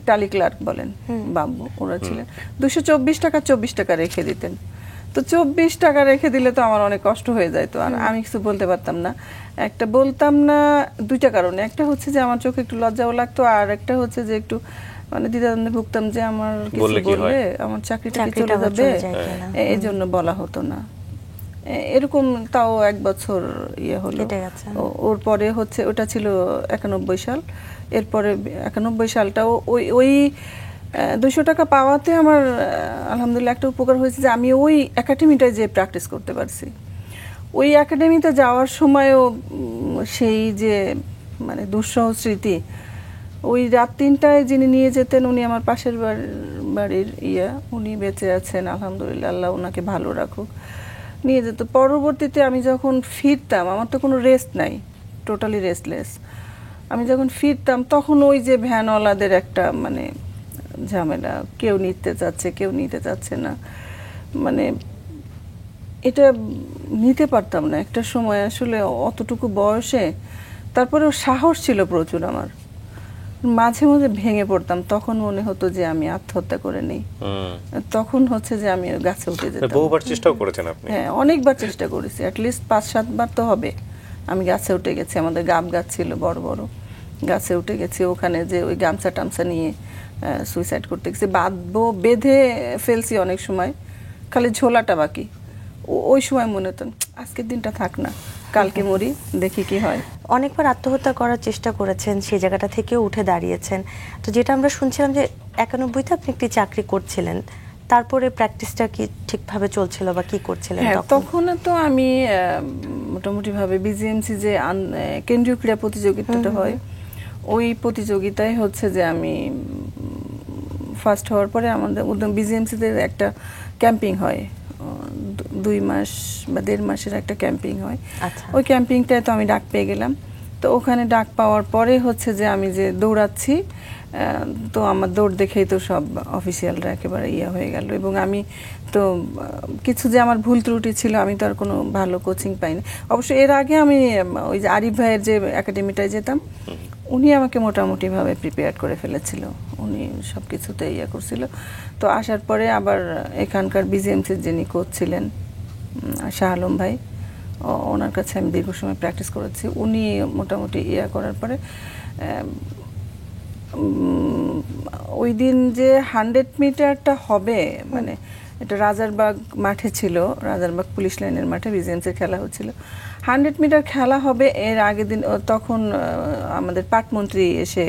টালি ক্লার্ক বলেন বাবু, ওরা ছিলেন, 224 টাকা 24 টাকা রেখে দিতেন। তো 24 টাকা রেখে দিলে তো আমার অনেক কষ্ট হয়ে যায়, তো আর আমি কিছু বলতে পারতাম না। একটা বলতাম না দুইটা কারণে, একটা হচ্ছে যে আমার চোখে একটু লজ্জাও লাগতো, আর একটা হচ্ছে যে একটু মানে দ্বিধাদ্বন্দ্বে ভুগতাম যে আমার কিছু বললে কি হয়? বললে আমার চাকরিটা কি চাকরিটা চলে আবার যাবে, চলে যায় কিনা। এই জন্য বলা হতো না। এরকম তাও 1 বছর ইয়ে হলো। কেটে গেছে। ওর পরে হচ্ছে ওটা ছিল 91 সাল, এরপরে 91 সালটাও ওই ওই 200 টাকা পাওয়াতে আমার আলহামদুলিল্লাহ একটা উপকার হয়েছে যে আমি ওই একাডেমিটায় যে প্র্যাকটিস করতে পারছি। ওই একাডেমিতে যাওয়ার সময়ও সেই যে মানে দুঃসহ স্মৃতি, ওই রাত 3টায় যিনি নিয়ে যেতেন উনি আমার পাশের বাড়ির উনি বেঁচে আছেন আলহামদুলিল্লাহ, আল্লাহ ওনাকে ভালো রাখুক, নিয়ে যেত। পরবর্তীতে আমি যখন ফিরতাম আমার তো কোনো রেস্ট নাই, টোটালি রেস্টলেস। আমি যখন ফিরতাম তখন ওই যে ভ্যানওয়ালাদের একটা মানে ঝামেলা, কেউ নিতে চাচ্ছে কেউ নিতে চাচ্ছে না, মানে এটা নিতে পারতাম না একটা সময় আসলে অতটুকু বয়সে। তারপরেও সাহস ছিল প্রচুর আমার, মাঝে মাঝে ভেঙে পড়তাম, তখন মনে হতো যে আমি আত্মহত্যা করে নেই। তখন হচ্ছে যে আমি গাছে উঠে যেতাম। বহুবার চেষ্টাও করেছেন আপনি? হ্যাঁ, অনেকবার চেষ্টা করেছি, অ্যাটলিস্ট 5-7 বার তো হবে। আমি গাছে উঠে গেছি, আমাদের গাব গাছ ছিল বড় বড়, গাছে উঠে গেছি, ওখানে যে ওই গামছা টামছা নিয়ে সুইসাইড করতে গেছি, বাঁধবো বেঁধে ফেলছি অনেক সময়, খালি ঝোলাটা বাকি। ওই সময় মনে হতো আজকের দিনটা থাক না, কালকে মরি, দেখি কি হয়। অনেকবার আত্মহত্যা করার চেষ্টা করেছেন, সেই জায়গাটা থেকেও উঠে দাঁড়িয়েছেন। তো যেটা আমরা শুনছিলাম যে 91-তে আপনি একটি চাকরি করছিলেন, তারপরে প্র্যাকটিসটা কি ঠিকভাবে চলছিল বা কি করছিলেন হ্যাঁ, তখন? তখন তো আমি মোটামুটি ভাবে বিজিএমসি যে কেন্দ্রীয় ক্রীড়া প্রতিযোগিতাটা হয়, ওই প্রতিযোগিতায় হচ্ছে যে আমি ফার্স্ট হওয়ার পরে আমাদের বিজিএমসিতে একটা ক্যাম্পিং হয়, 2 মাস বা 1.5 মাসের একটা ক্যাম্পিং হয়। আচ্ছা। ওই ক্যাম্পিংটায় তো আমি ডাক পেয়ে গেলাম। তো ওখানে ডাক পাওয়ার পরে হচ্ছে যে আমি যে দৌড়াচ্ছি, তো আমার দৌড় দেখেই তো সব অফিসিয়ালরা একেবারে হয়ে গেল। এবং আমি তো কিছু যে আমার ভুল ত্রুটি ছিল, আমি তো আর কোনো ভালো কোচিং পাইনি। অবশ্য এর আগে আমি ওই যে আরিফ ভাইয়ের যে একাডেমিটায় যেতাম, উনি আমাকে মোটামুটিভাবে প্রিপেয়ার করে ফেলেছিল, উনি সব কিছুতে করছিল। তো আসার পরে আবার এখানকার বিজিএমসির যিনি কোচ ছিলেন শাহ আলম ভাই, ওনার কাছে আমি দীর্ঘ সময় প্র্যাকটিস করেছি। উনি মোটামুটি করার পরে ওই দিন যে 100 মিটারটা হবে, মানে এটা রাজারবাগ মাঠে ছিল, রাজারবাগ পুলিশ লাইনের মাঠে বিজিএমসির খেলা হচ্ছিল। 100 মিটার খেলা হবে, এর আগের দিন তখন আমাদের পাটমন্ত্রী এসে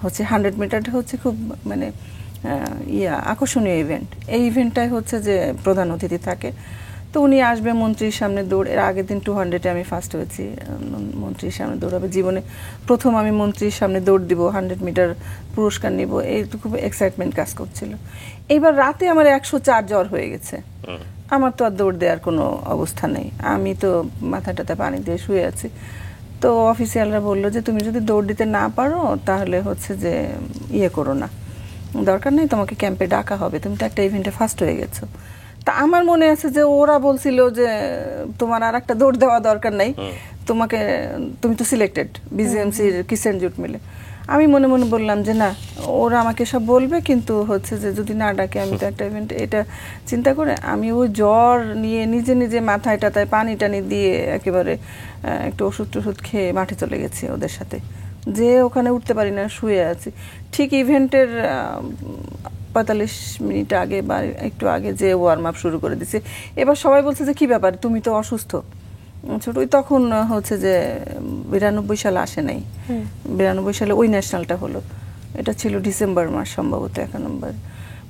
হচ্ছে 100 মিটারটা হচ্ছে খুব মানে আকর্ষণীয় ইভেন্ট। এই ইভেন্টটাই হচ্ছে যে প্রধান অতিথি থাকে, তো উনি আসবে মন্ত্রীর সামনে দৌড়। এর আগের দিন 200-এ আমি ফার্স্ট হয়েছি, মন্ত্রীর সামনে দৌড়াবে, জীবনে প্রথম আমি মন্ত্রীর সামনে দৌড় দিব, 100 মিটার পুরস্কার নিব, এই তো খুব এক্সাইটমেন্ট কাজ করছিল। এইবার রাতে আমার 104 জ্বর হয়ে গেছে, আমার তো আর দৌড় দেওয়ার কোনো অবস্থা নেই, আমি তো মাথাটাতে পানি দিয়ে শুয়ে আছি। তো অফিসিয়ালরা বললো যে তুমি যদি দৌড় দিতে না পারো তাহলে হচ্ছে যে করো না, দরকার নেই, তোমাকে ক্যাম্পে ডাকা হবে, তুমি তো একটা ইভেন্টে ফার্স্ট হয়ে গেছো। তা আমার মনে আছে যে ওরা বলছিল যে তোমার আর একটা দৌড় দেওয়া দরকার নাই, তোমাকে, তুমি তো সিলেক্টেড বিজিএমসির কিসেন জুট মিলে। আমি মনে মনে বললাম যে না, ওরা আমাকে সব বলবে, কিন্তু হচ্ছে যে যদি না ডাকে আমি তো একটা ইভেন্ট, এটা চিন্তা করে আমি ওই জ্বর নিয়ে নিজে নিজে মাথায় টাথায় পানি টানি দিয়ে একেবারে একটু ওষুধ টষুধ খেয়ে মাঠে চলে গেছি ওদের সাথে, যে ওখানে উঠতে পারি না, শুয়ে আছি। ঠিক ইভেন্টের 45 মিনিট আগে বা একটু আগে যে ওয়ার্ম আপ শুরু করে দিছে, এবার সবাই বলছে যে কি ব্যাপার, তুমি তো অসুস্থ ছোট। ওই তখন হচ্ছে যে 92 সালে আসে নাই, 92 সালে ওই ন্যাশনালটা হলো, এটা ছিল ডিসেম্বর মাস সম্ভবত 91।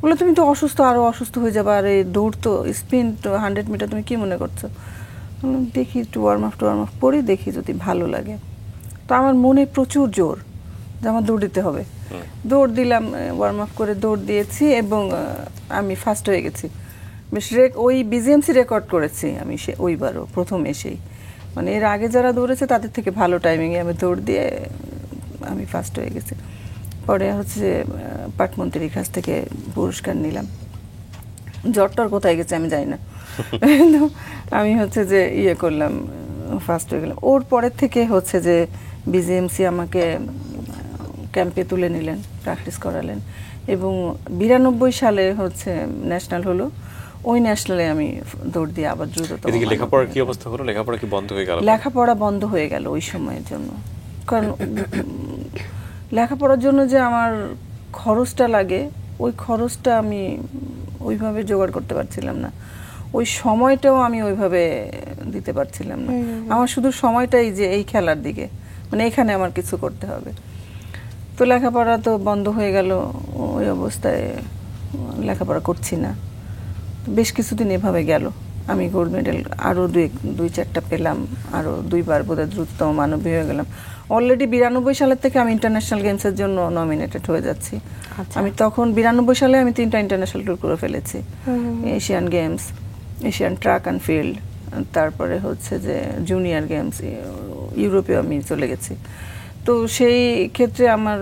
বলে তুমি তো অসুস্থ, আরো অসুস্থ হয়ে যাবে, আর এই দৌড় তো স্প্রিন্ট 100 মিটার তুমি কি মনে করছো? দেখি একটু ওয়ার্ম আপ করি, দেখি যদি ভালো লাগে। তো আমার মনে প্রচুর জোর যে আমার দৌড় দিতে হবে, দৌড় দিলাম, ওয়ার্ম আপ করে দৌড় দিয়েছি এবং আমি ফার্স্ট হয়ে গেছি। বেশ ওই বিজিএমসি রেকর্ড করেছি আমি ওইবারও প্রথম এসেই, মানে এর আগে যারা দৌড়েছে তাদের থেকে ভালো টাইমিংয়ে আমি দৌড় দিয়ে আমি ফার্স্ট হয়ে গেছি। পরে হচ্ছে পাটমন্ত্রীর কাছ থেকে পুরস্কার নিলাম, জ্বরটার কোথায় গেছে আমি জানি না, আমি হচ্ছে যে করলাম, ফার্স্ট হয়ে গেলাম। ওর পরের থেকে হচ্ছে যে বিজিএমসি আমাকে ক্যাম্পে তুলে নিলেন, প্র্যাকটিস করালেন এবং 92 সালে হচ্ছে ন্যাশনাল হলো। ওই ন্যাশনালে আমি দৌড় দিয়ে আবার দ্রুততম এদিকে মানব লেখাপড়ার কি অবস্থা হলো? লেখাপড়া কি বন্ধ হয়ে গেল? লেখাপড়া বন্ধ হয়ে গেল ওই সময়ের জন্য। কারণ লেখাপড়ার জন্য যে আমার খরচটা লাগে, ওই খরচটা আমি ওইভাবে জোগাড় করতে পারছিলাম না, ওই সময়টাও আমি ওইভাবে দিতে পারছিলাম না। আমার শুধু সময়টাই যে এই খেলার দিকে, মানে এখানে আমার কিছু করতে হবে। তো লেখাপড়া তো বন্ধ হয়ে গেল, ওই অবস্থায় লেখাপড়া করছি না। বেশ কিছুদিন এভাবে গেল। আমি গোল্ড মেডেল আরও দুই চারটা পেলাম, আরও 2বার বোধহয় দ্রুততম মানবী হয়ে গেলাম। অলরেডি 92 সালের থেকে আমি ইন্টারন্যাশনাল গেমসের জন্য নমিনেটেড হয়ে যাচ্ছি। আমি তখন 92 সালে আমি 3টা ইন্টারন্যাশনাল ট্যুর করে ফেলেছি। Asian games, Asian track and field, তারপরে হচ্ছে যে জুনিয়র গেমস, ইউরোপেও আমি চলে গেছি। তো সেই ক্ষেত্রে আমার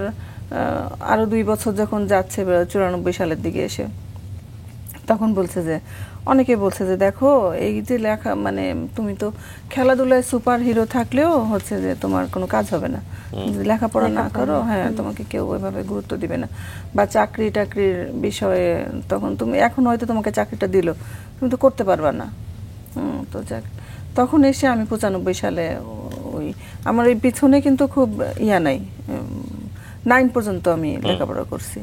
আরও 2 বছর যখন যাচ্ছে 94 সালের দিকে এসে, তখন বলছে যে অনেকে বলছে যে দেখো এই যে লেখা মানে তুমি তো খেলাধুলায় সুপার হিরো থাকলেও হচ্ছে যে তোমার কোনো কাজ হবে না, লেখাপড়া না করো, হ্যাঁ তোমাকে কেউ ওইভাবে গুরুত্ব দিবে না, বা চাকরি টাকরির বিষয়ে তখন তুমি এখন হয়তো তোমাকে চাকরিটা দিল, তুমি তো করতে পারবা না। তো যাক, তখন এসে আমি 95 সালে ওই আমার এই পিছনে কিন্তু খুব নাই, 9 পর্যন্ত আমি লেখাপড়া করছি।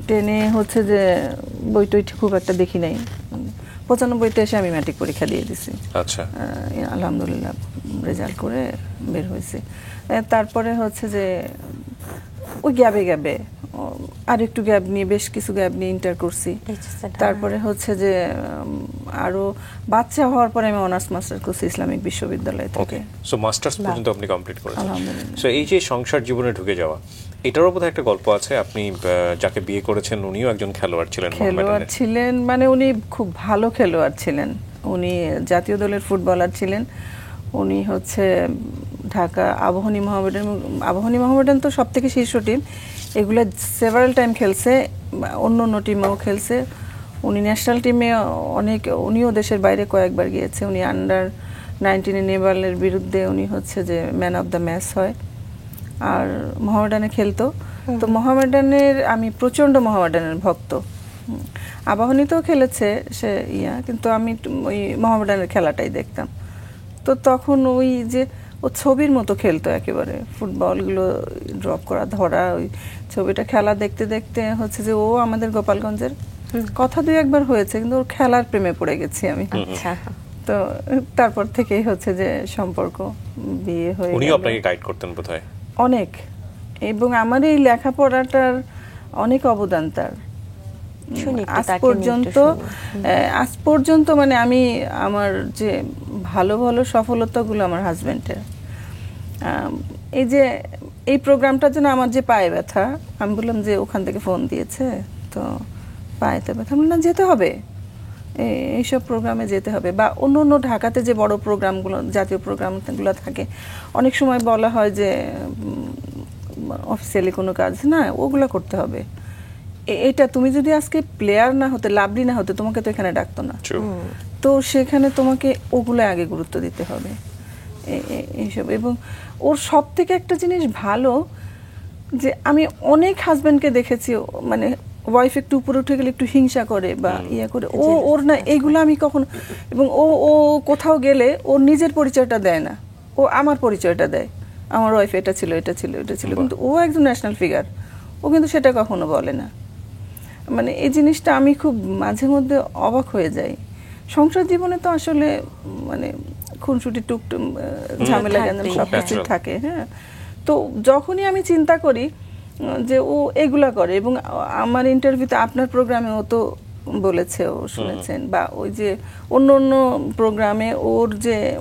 10-এ হচ্ছে যে বই টই খুব একটা দেখি নাই। 95-তে এসে আমি ম্যাট্রিক পরীক্ষা দিয়ে দিছি। আচ্ছা, আলহামদুলিল্লাহ রেজাল্ট করে বের হয়েছে। তারপরে হচ্ছে যে ওই গ্যাবে আর একটু গ্যাপ নিয়ে, বেশ কিছু গ্যাপ নিয়ে ইন্টার করছি। তারপরে হচ্ছে যে আরো বাচ্চা হওয়ার পরে আমি অনার্স মাস্টার করছি ইসলামিক বিশ্ববিদ্যালয় থেকে। সো মাস্টার্স পর্যন্ত আপনি কমপ্লিট করেছেন। আলহামদুলিল্লাহ। সো এই যে সংসার জীবনে ঢুকে যাওয়া, এটারও বোধহয় একটা গল্প আছে। আপনি যাকে বিয়ে করেছেন উনিও একজন খেলোয়াড় ছিলেন। খেলোয়াড় ছিলেন মানে উনি খুব ভালো খেলোয়াড় ছিলেন, উনি জাতীয় দলের ফুটবলার ছিলেন। উনি হচ্ছে ঢাকা আবাহনী মোহামেডান তো সব থেকে শীর্ষ টিম, এগুলো সেভারাল টাইম খেলছে, অন্য অন্য টিমেও খেলছে। উনি ন্যাশনাল টিমে উনিও দেশের বাইরে কয়েকবার গিয়েছে। উনি আন্ডার-19 নেপালের বিরুদ্ধে উনি হচ্ছে যে ম্যান অফ দ্য ম্যাচ হয়, আর মোহামেডানে খেলতো। তো মোহামেডানের আমি প্রচণ্ড মোহামেডানের ভক্ত। আবাহনীতেও খেলেছে সে কিন্তু আমি ওই মোহামেডানের খেলাটাই দেখতাম। তো তখন ওই যে ও ছবির মতো খেলতো একেবারে, ফুটবলগুলো ড্রপ করা ধরা, ওই ছবিটা খেলা দেখতে দেখতে হচ্ছে যে ও আমাদের গোপালগঞ্জের, কথা 2-1 হয়েছে, কিন্তু ওর খেলার প্রেমে পড়ে গেছি আমি। তো তারপর থেকেই হচ্ছে যে সম্পর্ক, বিয়ে হয়ে উনিও আপনাকে গাইড করতেন বোধহয় অনেক, এবং আমার এই লেখাপড়াটার অনেক অবদান তার। আজ পর্যন্ত মানে আমি আমার যে ভালো ভালো সফলতাগুলো আমার হাজবেন্ডের। এই যে এই প্রোগ্রামটার জন্য আমার যে পায়ে ব্যথা, আমি বললাম যে ওখান থেকে ফোন দিয়েছে, তো পায়েতে ব্যথা, বললাম না যেতে হবে, এইসব প্রোগ্রামে যেতে হবে। বা অন্য অন্য ঢাকাতে যে বড় প্রোগ্রামগুলো, জাতীয় প্রোগ্রামগুলো থাকে, অনেক সময় বলা হয় যে অফিসিয়ালি কোনো কাজ না, ওগুলো করতে হবে। এটা তুমি যদি আজকে প্লেয়ার না হতে, লাভলি না হতে, তোমাকে তো এখানে ডাকতো না। তো সেখানে তোমাকে ওগুলো আগে গুরুত্ব দিতে হবে এইসব। এবং ওর সব থেকে একটা জিনিস ভালো যে আমি অনেক হাজবেন্ডকে দেখেছি, মানে ওয়াইফ একটু উপরে উঠে গেলে একটু হিংসা করে বা করে, ওর না এইগুলো আমি কখনো। এবং ও কোথাও গেলে ওর নিজের পরিচয়টা দেয় না, ও আমার পরিচয়টা দেয়, আমার ওয়াইফ এটা ছিল এটা ছিল এটা ছিল, কিন্তু ও একজন ন্যাশনাল ফিগার, ও কিন্তু সেটা কখনো বলে না। মানে এই জিনিসটা আমি খুব মাঝে মধ্যে অবাক হয়ে যাই। সংসার জীবনে তো আসলে মানে খুনসুটি টুকটুক ঝামেলা সব কিছু থাকে। হ্যাঁ, তো যখনই আমি চিন্তা করি যে ও এগুলা করে, এবং আমার ইন্টারভিউতে আপনার প্রোগ্রামে ও তো বলেছে, ও শুনেছেন, বা ওই যে অন্য অন্য প্রোগ্রামে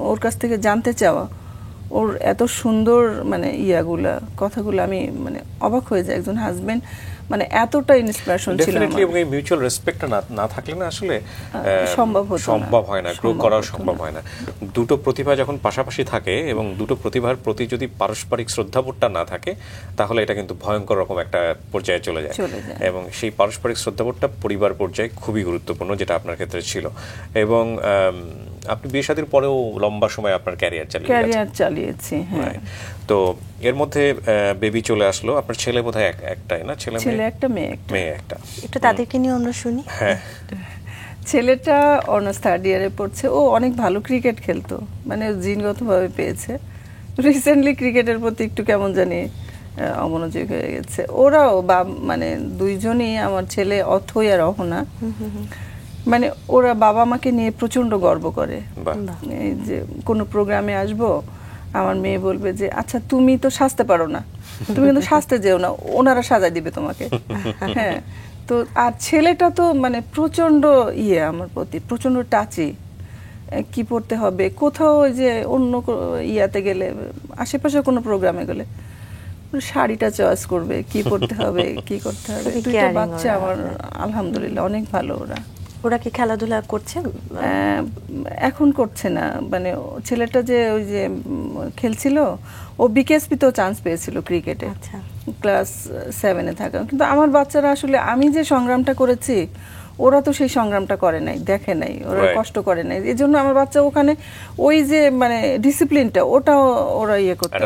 ওর কাছ থেকে জানতে চাওয়া, ওর এত সুন্দর মানে কথাগুলো আমি মানে অবাক হয়ে যাই। একজন হাজবেন্ড মানে এতটা ইন্সপিরেশন ছিল আমার। এবং এই মিউচুয়াল রেসপেক্ট না থাকলে না আসলে সম্ভব হয় না, গ্রো করা সম্ভব হয় না। দুটো প্রতিভা যখন পাশাপাশি থাকে এবং দুটো প্রতিভার প্রতি যদি পারস্পরিক শ্রদ্ধাবোধটা না থাকে, তাহলে এটা কিন্তু ভয়ঙ্কর রকম একটা পর্যায়ে চলে যায়। এবং সেই পারস্পরিক শ্রদ্ধাবোধটা পরিবার পর্যায়ে খুবই গুরুত্বপূর্ণ, যেটা আপনার ক্ষেত্রে ছিল। এবং আপনি বিয়ে শাদীর পরেও লম্বা সময় আপনার ক্যারিয়ার চালিয়েছি। হ্যাঁ, তো এর মধ্যে বেবি চলে আসলো। আপনার ছেলে বোধহয় একটাই না? ছেলে একটা, মেয়ে একটা। একটু তাদেরকে নিয়ে আমরা শুনি। হ্যাঁ, ছেলেটা অনার্স থার্ড ইয়ারে পড়ছে, ও অনেক ভালো ক্রিকেট খেলতো, মানে জিনগতভাবে পেয়েছে। রিসেন্টলি ক্রিকেটের প্রতি একটু কেমন জানি অমনোযোগ হয়ে গেছে। ওরাও মানে দুইজনই, আমার ছেলে অথৈ আর অহনা, মানে ওরা বাবা মাকে নিয়ে প্রচন্ড গর্ব করে। এই যে কোনো প্রোগ্রামে আসবো, আমার মেয়ে বলবে যে আচ্ছা তুমি তো সাজতে পারো না, তুমি কিন্তু সাজতে যেও না, ওনারা সাজাই দিবে তোমাকে। হ্যাঁ, তো আর ছেলেটা তো মানে প্রচন্ড আমার প্রতি প্রচন্ড টাচি। কি পড়তে হবে, কোথাও ওই যে অন্য ইয়াতে গেলে, আশেপাশে কোনো প্রোগ্রামে গেলে শাড়িটা চয়েস করবে, কি পড়তে হবে কি করতে হবে। দুইটা বাচ্চা আমার আলহামদুলিল্লাহ অনেক ভালো। ওরা কি খেলাধুলা করছে? এখন করছে না, মানে ছেলেটা যে ওই যে খেলছিল, ও বিকেএসপিতেও চান্স পেয়েছিল ক্রিকেটে, ক্লাস 7-এ থাকা। কিন্তু আমার বাচ্চারা আসলে, আমি যে সংগ্রামটা করেছি ওরা তো সেই সংগ্রামটা করে নাই, দেখে নাই, ওরা কষ্ট করে নাই। এই জন্য আমার বাচ্চা ওখানে ওই যে মানে ডিসিপ্লিনটা, ওটাও ওরা করতে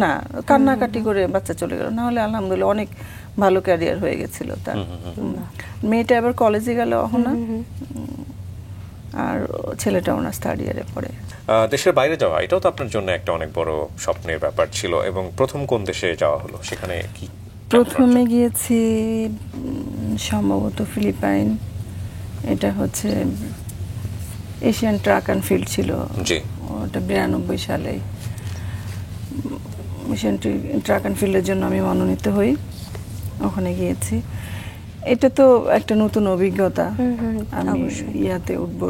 না, কান্নাকাটি করে বাচ্চা চলে গেল। না হলে আলহামদুলিল্লাহ অনেক ভালো ক্যারিয়ার হয়ে গেছিল তার। মেয়েটা এবার কলেজে গেল অহনা, আর ছেলেটা অনার্স থার্ড ইয়ারে পড়ে। দেশের বাইরে যাওয়া, এটাও তো আপনার জন্য একটা অনেক বড় স্বপ্নের ব্যাপার ছিল। এবং প্রথম কোন দেশে যাওয়া হলো, সেখানে কি? প্রথমে গিয়েছি সম্ভবত ফিলিপাইন। এটা হচ্ছে এশিয়ান ট্র্যাক অ্যান্ড ফিল্ড ছিল, ওটা 92 সালে। এশিয়ান ট্র্যাক অ্যান্ড ফিল্ডের জন্য আমি মনোনীত হই, ওখানে গিয়েছি। এটা তো একটা নতুন অভিজ্ঞতা। আমি ইয়াতে উঠবো,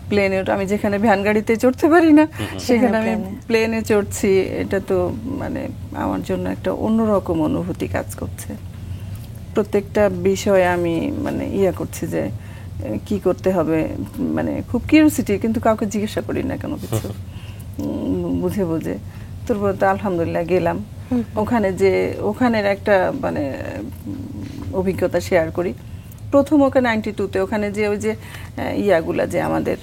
প্লেনে, আমি যেখানে ভ্যান গাড়িতে চড়তে পারি না সেখানে আমি প্লেনে চড়ছি। এটা তো মানে আমার জন্য একটা অন্যরকম অনুভূতি কাজ করছে। প্রত্যেকটা বিষয়ে আমি মানে করছি যে কি করতে হবে, মানে খুব কিউরিওসিটি, কিন্তু কাউকে জিজ্ঞাসা করি না কোনো কিছু, বুঝে বুঝে। তারপর তো আলহামদুলিল্লাহ গেলাম ওখানের একটা মানে অভিজ্ঞতা শেয়ার করি। প্রথম ওখানে 92-তে ওখানে যে ওই যে ইয়াগুলা যে আমাদের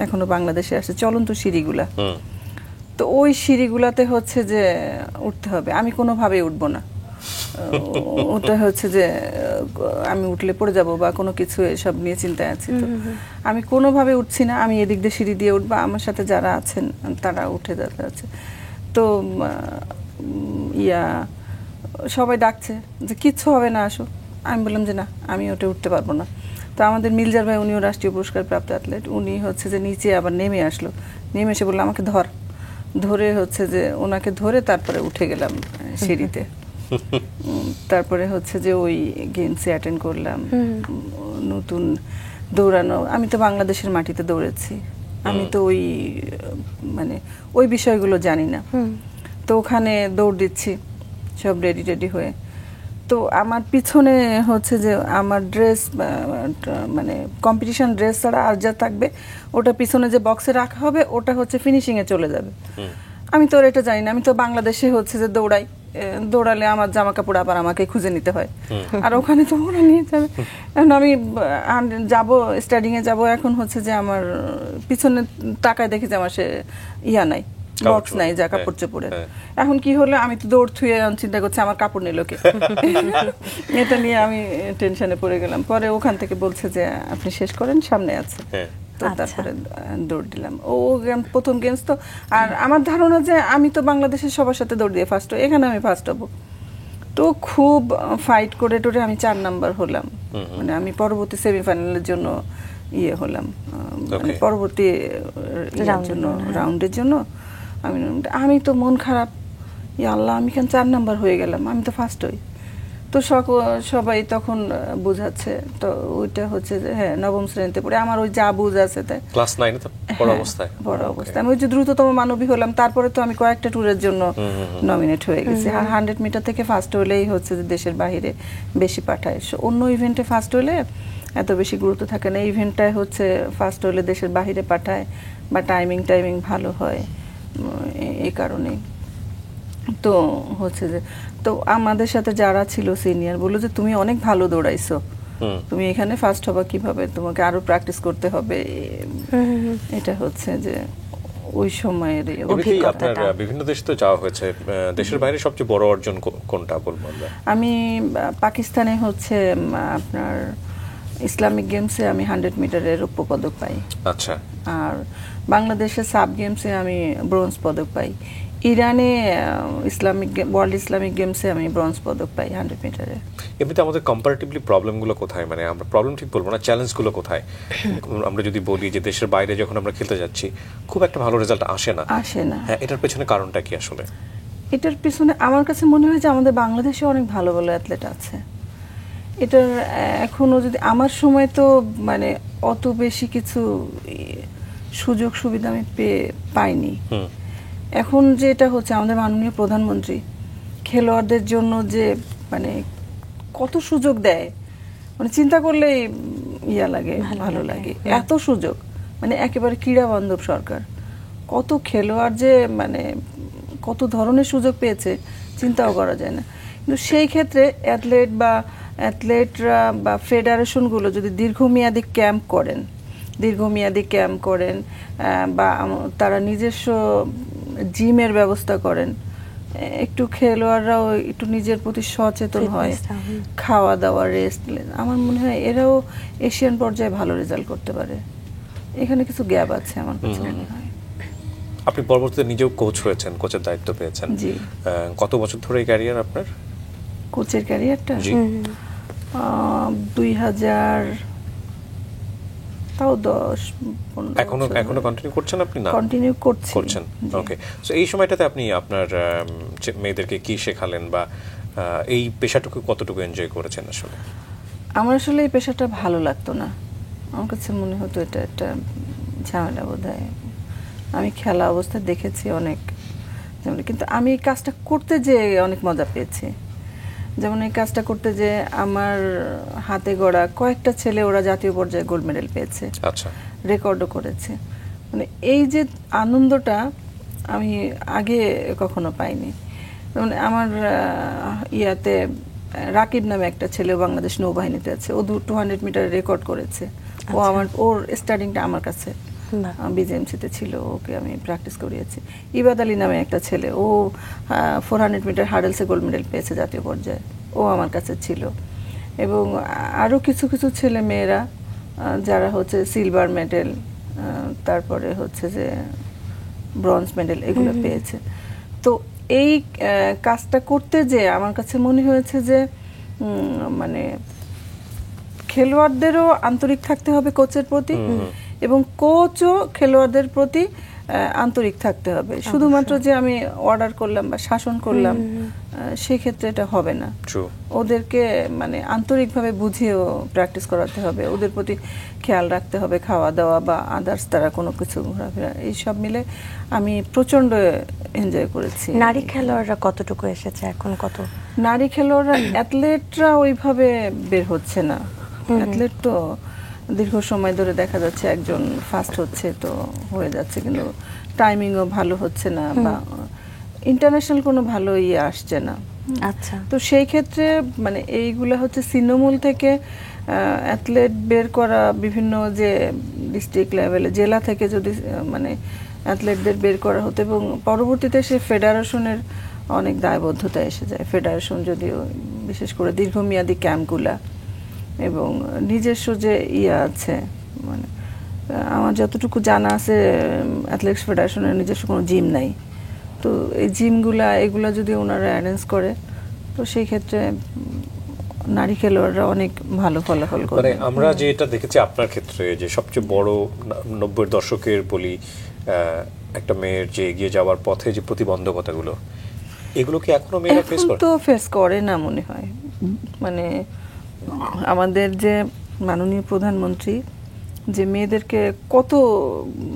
এখনো বাংলাদেশে আসে চলন্ত সিঁড়িগুলা, তো ওই সিঁড়িগুলাতে হচ্ছে যে উঠতে হবে, আমি কোনোভাবেই উঠবো না। ওটা হচ্ছে যে আমি উঠলে পড়ে যাব বা কোনো কিছু এসব নিয়ে চিন্তায় আছি, তো আমি কোনোভাবে উঠছি না। আমি এদিক দিয়ে সিঁড়ি দিয়ে উঠবো, আমার সাথে যারা আছেন তারা উঠে যাচ্ছে। তো সবাই ডাকছে যে কিচ্ছু হবে না, আসো। আমি বললাম যে না, আমি ওটা উঠতে পারবো না। তো আমাদের মিলজার ভাই, উনিও রাষ্ট্রীয় পুরস্কার প্রাপ্ত অ্যাথলেট, উনি হচ্ছে যে নিচে আবার নেমে আসলো, নেমে এসে বললো আমাকে ধরে হচ্ছে যে ওনাকে ধরে তারপরে উঠে গেলাম সিঁড়িতে। তারপরে হচ্ছে যে ওই গেমসে অ্যাটেন্ড করলাম, নতুন দৌড়ানো। আমি তো বাংলাদেশের মাটিতে দৌড়েছি, আমি তো ওই মানে ওই বিষয়গুলো জানি না। তো ওখানে দৌড় দিচ্ছি সব রেডি হয়ে। তো আমার পিছনে হচ্ছে যে আমার ড্রেস, মানে কম্পিটিশন ড্রেস ছাড়া আর যা থাকবে ওটা পিছনে যে বক্সে রাখা হবে, ওটা হচ্ছে ফিনিশিংয়ে চলে যাবে। আমি তো এটা জানি না। আমি তো বাংলাদেশে হচ্ছে যে দৌড়ালে আমার জামা কাপড় আবার আমাকে খুঁজে নিতে হয়, আর ওখানে তো ওরা নিয়ে যাবে। এখন আমি যাবো, স্টাডিংয়ে যাব, এখন হচ্ছে যে আমার পিছনে তাকায় দেখি যে আমার সে নাই, বক্স নাই যা কাপড় চোপড়ের। এখন কি হলো, আমি তো দৌড় থুয়ে চিন্তা করছি আমার কাপড় নিল কে। এটা নিয়ে আমি টেনশনে পড়ে গেলাম। পরে ওখান থেকে বলছে যে আপনি শেষ করেন, সামনে আছে। তো তারপরে দৌড় দিলাম। ও প্রথম গেমস তো, আর আমার ধারণা যে আমি তো বাংলাদেশের সবার সাথে দৌড় দিয়ে ফার্স্ট, এখানে আমি ফার্স্ট হবো। তো খুব ফাইট করে টোরে আমি 4 নাম্বার হলাম। মানে আমি পরবর্তী সেমিফাইনালের জন্য হলাম, মানে পরবর্তী রাউন্ডের জন্য আমি তো মন খারাপ, আল্লাহ আমি কেন 4 নাম্বার হয়ে গেলাম, আমি তো ফার্স্ট হই। তো সবাই তখন বোঝাচ্ছে। তো ওইটা হচ্ছে যে হ্যাঁ, 9ম শ্রেণীতে পড়ে আমার ওই যা বুঝ আছে তাই ক্লাস 9 তো বড় অবস্থায় আমি ওই যে দ্রুততম মানবী হলাম। তারপরে তো আমি কয়েকটা ট্যুরের জন্য নমিনেট হয়ে গেছি। আর 100 মিটার থেকে ফার্স্ট হলেই হচ্ছে যে দেশের বাইরে বেশি পাঠায়। অন্য ইভেন্টে ফার্স্ট হলে এত বেশি গুরুত্ব থাকে না, ইভেন্টটায় হচ্ছে ফার্স্ট হলে দেশের বাইরে পাঠায় বা টাইমিং ভালো হয়, এই কারণেই। তো হচ্ছে যে তো আমাদের সাথে যারা ছিল সিনিয়র বললো যে তুমি অনেক ভালো দৌড়াইছো, তুমি এখানে ফার্স্ট হবা কিভাবে, তোমাকে আরো প্র্যাকটিস করতে হবে। এটা হচ্ছে যে ওই সময়ের অভিজ্ঞতা। বিভিন্ন দেশে তো যাওয়া হয়েছে, দেশের বাইরে সবচেয়ে বড় অর্জন কোনটা বলবো আমরা? আমি পাকিস্তানে হচ্ছে আপনার ইসলামিক গেমসে আমি 100 মিটারের রৌপ্য পদক পাই। আচ্ছা। আর বাংলাদেশের সাব গেমসে আমি ব্রোঞ্জ পদক পাই। ইরানে ওয়ার্ল্ড ইসলামিক গেমসে আমি ব্রোঞ্জ পদক পাই 100 মিটারে। এমনিতে আমাদের কম্পারেটিভলি প্রবলেমগুলো কোথায়, মানে আমরা প্রবলেম ঠিক বলবো না, চ্যালেঞ্জগুলো কোথায়? আমরা যদি বলি যে দেশের বাইরে যখন আমরা খেলতে যাচ্ছি খুব একটা ভালো রেজাল্ট আসে না। হ্যাঁ, এটার পেছনে কারণটা কি আসলে? এটার পিছনে আমার কাছে মনে হয় যে আমাদের বাংলাদেশে অনেক ভালো ভালো অ্যাথলেট আছে। এটার এখনো যদি আমার সময় তো মানে অত বেশি কিছু সুযোগ সুবিধা আমি পাইনি। এখন যেটা হচ্ছে আমাদের মাননীয় প্রধানমন্ত্রী খেলোয়াড়দের জন্য যে মানে কত সুযোগ দেয়, মানে চিন্তা করলেই লাগে, ভালো লাগে। এত সুযোগ, মানে একেবারে ক্রীড়া বান্ধব সরকার। কত খেলোয়াড় যে মানে কত ধরনের সুযোগ পেয়েছে চিন্তাও করা যায় না। কিন্তু সেই ক্ষেত্রে অ্যাথলেটরা বা ফেডারেশনগুলো যদি দীর্ঘমেয়াদী ক্যাম্প করেন বা তারা নিজস্ব জিমের ব্যবস্থা করেন, একটু খেলোয়াড়রাও একটু নিজের প্রতি সচেতন হয়, খাওয়া দাওয়া, রেস্ট, আমার মনে হয় এরাও এশিয়ান পর্যায়ে ভালো রেজাল্ট করতে পারে। এখানে কিছু গ্যাপ আছে আমার কাছে মনে হয়। আপনি পরবর্তীতে নিজেও কোচ হয়েছেন, কোচের দায়িত্ব পেয়েছেন। জি। কত বছর ধরে এই ক্যারিয়ার আপনার? কোচের ক্যারিয়ারটা 2000 তাও 10-15 এখনো কন্টিনিউ করছেন আপনি? না, কন্টিনিউ করছেন। ওকে। সো এই সময়টাতে আপনি আপনার মেয়েদেরকে কি শেখালেন বা এই পেশাটুকু কতটুকু এনজয় করেছেন আসলে? আমার আসলে এই পেশাটা ভালো লাগতো না। আমার কাছে মনে হতো এটা একটা ঝামেলা বোধহয়। আমি খেলা অবস্থায় দেখেছি অনেক, যেমন কিন্তু আমি এই কাজটা করতে যেয়ে অনেক মজা পেয়েছি। যেমন এই কাজটা করতে যে আমার হাতে গড়া কয়েকটা ছেলে ওরা জাতীয় পর্যায়ে গোল্ড মেডেল পেয়েছে, আচ্ছা, রেকর্ডও করেছে। মানে এই যে আনন্দটা আমি আগে কখনো পাইনি। যেমন আমার রাকিব নামে একটা ছেলে বাংলাদেশ নৌবাহিনীতে আছে, ও 200 মিটার রেকর্ড করেছে। ওর স্টার্টিংটা আমার কাছে বিজেএমসিতে ছিল, ওকে আমি প্র্যাকটিস করিয়েছি। ইবাদ আলী নামে একটা ছেলে, ও 400 মিটার হার্ডেলসে গোল্ড মেডেল পেয়েছে জাতীয় পর্যায়ে, ও আমার কাছে ছিল। এবং আরও কিছু কিছু ছেলে মেয়েরা যারা হচ্ছে সিলভার মেডেল, তারপরে হচ্ছে যে ব্রোঞ্জ মেডেল, এগুলো পেয়েছে। তো এই কাজটা করতে যে আমার কাছে মনে হয়েছে যে মানে খেলোয়াড়দেরও আন্তরিক থাকতে হবে কোচের প্রতি, এবং কোচও খেলোয়াড়দের প্রতি আন্তরিক থাকতে হবে। শুধুমাত্র যে আমি অর্ডার করলাম বা শাসন করলাম সেই ক্ষেত্রে এটা হবে না। ওদেরকে মানে আন্তরিকভাবে বুঝিয়েও প্র্যাকটিস করাতে হবে, ওদের প্রতি খেয়াল রাখতে হবে, খাওয়া দাওয়া বা আদার্স তারা কোনো কিছু ঘোরাফেরা, এইসব মিলে আমি প্রচণ্ড এনজয় করেছি। নারী খেলোয়াড়রা কতটুকু এসেছে এখন? কত নারী খেলোয়াড়রা, অ্যাথলেটরা ওইভাবে বের হচ্ছে না। অ্যাথলেট তো দীর্ঘ সময় ধরে দেখা যাচ্ছে একজন ফার্স্ট হচ্ছে তো হয়ে যাচ্ছে, কিন্তু টাইমিংও ভালো হচ্ছে না বা ইন্টারন্যাশনাল কোনো ভালো আসছে না। আচ্ছা, তো সেই ক্ষেত্রে মানে এইগুলা হচ্ছে তৃণমূল থেকে অ্যাথলেট বের করা, বিভিন্ন যে ডিস্ট্রিক্ট লেভেলে জেলা থেকে যদি মানে অ্যাথলেটদের বের করা হতো, এবং পরবর্তীতে সে ফেডারেশনের অনেক দায়বদ্ধতা এসে যায়। ফেডারেশন যদিও বিশেষ করে দীর্ঘমেয়াদী ক্যাম্পগুলা এবং নিজস্ব যে আছে, মানে আমার যতটুকু জানা আছে অ্যাথলেটিক্স ফেডারেশনের নিজস্ব কোনো জিম নাই। তো এই জিমগুলা এগুলা যদি ওনারা অ্যারেঞ্জ করে, তো সেই ক্ষেত্রে নারী খেলোয়াড়রা অনেক ভালো ফলাফল করে। মানে আমরা যে এটা দেখেছি আপনার ক্ষেত্রে, যে সবচেয়ে বড় 90-এর দশকের বলি একটা মেয়ের যে এগিয়ে যাওয়ার পথে যে প্রতিবন্ধকতাগুলো, এগুলো কি এখনো মেয়েরা ফেস করে? তো ফেস করে না মনে হয়। মানে আমাদের যে মাননীয় প্রধানমন্ত্রী যে মেয়েদেরকে কত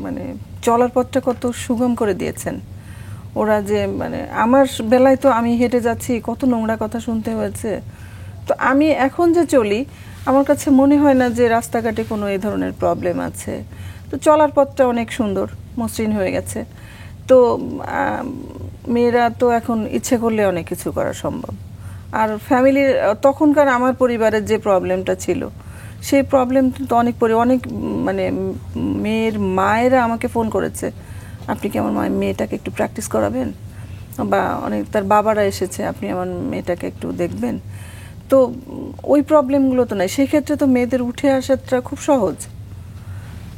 মানে চলার পথটা কত সুগম করে দিয়েছেন। ওরা যে মানে আমার বেলায় তো আমি হেঁটে যাচ্ছি, কত নোংরা কথা শুনতে হয়েছে। তো আমি এখন যে চলি, আমার কাছে মনে হয় না যে রাস্তাঘাটে কোনো এই ধরনের প্রবলেম আছে। তো চলার পথটা অনেক সুন্দর, মসৃণ হয়ে গেছে। তো মেয়েরা তো এখন ইচ্ছে করলে অনেক কিছু করা সম্ভব। আর ফ্যামিলির তখনকার আমার পরিবারের যে প্রবলেমটা ছিল, সেই প্রবলেম তো অনেক মানে মেয়ের মায়েরা আমাকে ফোন করেছে, আপনি কি আমার মেয়েটাকে একটু প্র্যাকটিস করাবেন, বা অনেক তার বাবারা এসেছে, আপনি আমার মেয়েটাকে একটু দেখবেন। তো ওই প্রবলেমগুলো তো নাই, সেই ক্ষেত্রে তো মেয়েদের উঠে আসাটা খুব সহজ।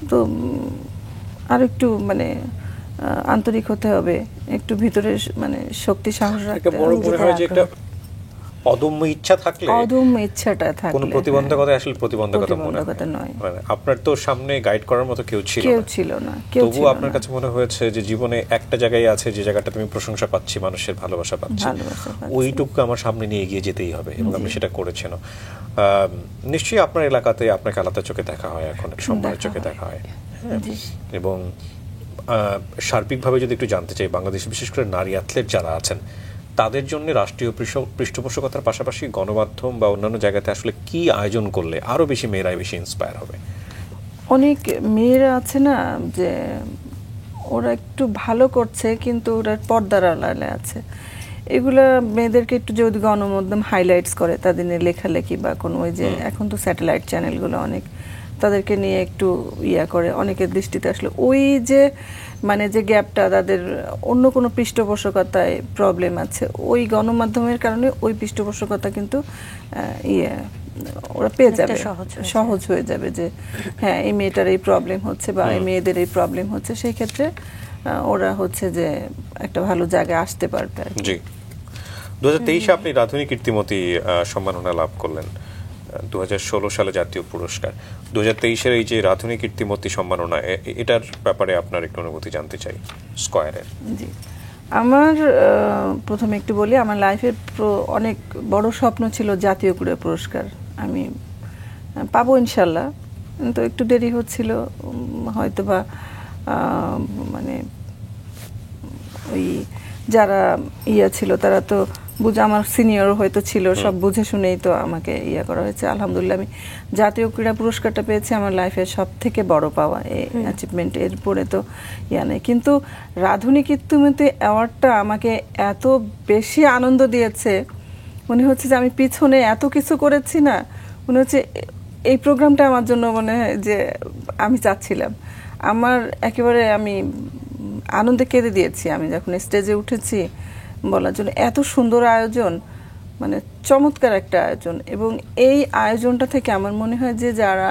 তো আর একটু মানে আন্তরিক হতে হবে, একটু ভিতরে মানে শক্তি সাহস রাখতে বড় হবে। মনে হয় যে একটা অদম্য ইচ্ছা থাকলে, অদম্য ইচ্ছাটা থাকলে, কোনো প্রতিবন্ধকতা আসলে প্রতিবন্ধকতা মনে হয় প্রতিবন্ধকতা নয়। মানে আপনার তো সামনে গাইড করার মতো কেউ ছিল কেউ না, ছিল না, কেউ তবু ছিল আপনার না। কাছে মনে হয়েছে যে জীবনে একটা জায়গায় আছে যে জায়গাটা তুমি প্রশংসা পাচ্ছি, মানুষের ভালোবাসা পাচ্ছি, ভালোবাসা পাচ্ছি। ওইটুকু আমার সামনে নিয়ে এগিয়ে যেতেই হবে, এবং আপনি সেটা করেছেন। নিশ্চয়ই আপনার এলাকাতে আপনাকে আলাদা চোখে দেখা হয়, এখন সম্মানের চোখে দেখা হয়, হ্যাঁ। এবং সার্বিকভাবে যদি একটু জানতে চাই, বাংলাদেশে বিশেষ করে নারী অ্যাথলেট যারা আছেন তাদের জন্য রাষ্ট্রীয় পৃষ্ঠপোষকতার পাশাপাশি গণমাধ্যম বা অন্যান্য জায়গাতে আসলে কি আয়োজন করলে আরো বেশি মেয়েরাই বেশি ইন্সপায়ার হবে? অনেক মেয়েরা আছে না যে ওরা একটু ভালো করছে কিন্তু ওরা পর্দার আড়ালে আছে, এগুলা মেয়েদেরকে একটু যদি গণমাধ্যম হাইলাইটস করে, তাদের নিয়ে লেখালেখি বা কোনো ওই যে এখন তো স্যাটেলাইট চ্যানেলগুলো অনেক, তাদেরকে নিয়ে একটু ইয়া করে, অনেকের দৃষ্টিতে আসলে ওই যে মানে যে গ্যাপটা, তাদের অন্য কোনো পৃষ্ঠপোষকতায় প্রবলেম আছে, ওই গণমাধ্যমের কারণে ওই পৃষ্ঠপোষকতা কিন্তু ইয়ে ওরা পেয়ে যাবে, সহজ হয়ে যাবে যে হ্যাঁ এই মেয়েটার এই প্রবলেম হচ্ছে বা এই মেয়েদের এই প্রবলেম হচ্ছে, সেই ক্ষেত্রে ওরা হচ্ছে যে একটা ভালো জায়গায় আসতে পারবে। জি, 2023-এ আপনি রাধুনী কীর্তিমতী সম্মাননা লাভ করলেন, 2016 সালে জাতীয় পুরস্কার। 2023-এর এই যে রাধুনী কীর্তিমতী সম্মাননা, এটার ব্যাপারে আপনার একটু অনুভূতি জানতে চাই স্কয়ারের। জি, আমার প্রথমে একটু বলি, আমার লাইফের অনেক বড় স্বপ্ন ছিল জাতীয় ক্রীড়া পুরস্কার আমি পাবো ইনশাল্লাহ, কিন্তু একটু দেরি হচ্ছিল, হয়তোবা মানে ওই যারা ইয়া ছিল তারা তো বুঝে, আমার সিনিয়র হয়তো ছিল, সব বুঝে শুনেই তো আমাকে ইয়া করা হয়েছে। আলহামদুলিল্লাহ আমি জাতীয় ক্রীড়া পুরস্কারটা পেয়েছি, আমার লাইফের সব থেকে বড় পাওয়া এই অ্যাচিভমেন্ট, এরপরে তো ইয়া নেই। কিন্তু রাধুনী কীর্তিমতী অ্যাওয়ার্ডটা আমাকে এত বেশি আনন্দ দিয়েছে, মনে হচ্ছে যে আমি পিছনে এত কিছু করেছি না, মনে হচ্ছে এই প্রোগ্রামটা আমার জন্য মনে হয় যে আমি চাচ্ছিলাম। আমার একেবারে আমি আনন্দে কেঁদে দিয়েছি আমি যখন স্টেজে উঠেছি বলার জন্য, এত সুন্দর আয়োজন, মানে চমৎকার একটা আয়োজন। এবং এই আয়োজনটা থেকে আমার মনে হয় যে যারা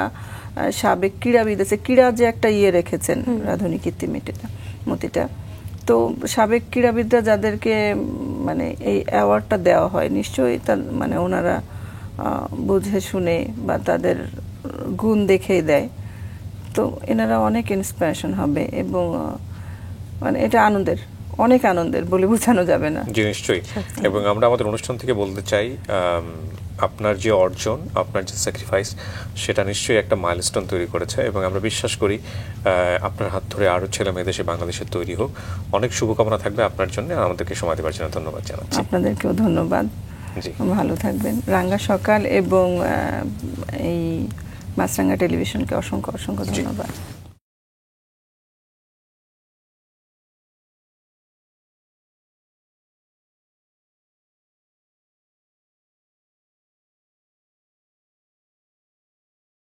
সাবেক ক্রীড়াবিদ আছে, ক্রীড়া যে একটা ইয়ে রেখেছেন রাধুনী কীর্তিমতীটা, তো সাবেক ক্রীড়াবিদরা যাদেরকে মানে এই অ্যাওয়ার্ডটা দেওয়া হয়, নিশ্চয়ই তার মানে ওনারা বুঝে শুনে বা তাদের গুণ দেখেই দেয়, তো এনারা অনেক ইন্সপিরেশন হবে। এবং মানে এটা আনন্দের, অনেক আনন্দের, বলে বোঝানো যাবে না। জি নিশ্চয়ই। এবং আমরা আমাদের অনুষ্ঠান থেকে বলতে চাই, আপনার যে অর্জন, আপনার যে স্যাক্রিফাইস, সেটা নিশ্চয়ই একটা মাইলস্টোন তৈরি করেছে, এবং আমরা বিশ্বাস করি আপনার হাত ধরে আরও ছেলে মেয়ে দেশে বাংলাদেশের তৈরি হোক। অনেক শুভকামনা থাকবে আপনার জন্য, আর আমাদেরকে সময় দেওয়ার জন্য ধন্যবাদ জানাচ্ছি। আপনাদেরকেও ধন্যবাদ, জি, ভালো থাকবেন। রাঙ্গা সকাল এবং এই মাছরাঙ্গা টেলিভিশনকে অসংখ্য অসংখ্য ধন্যবাদ।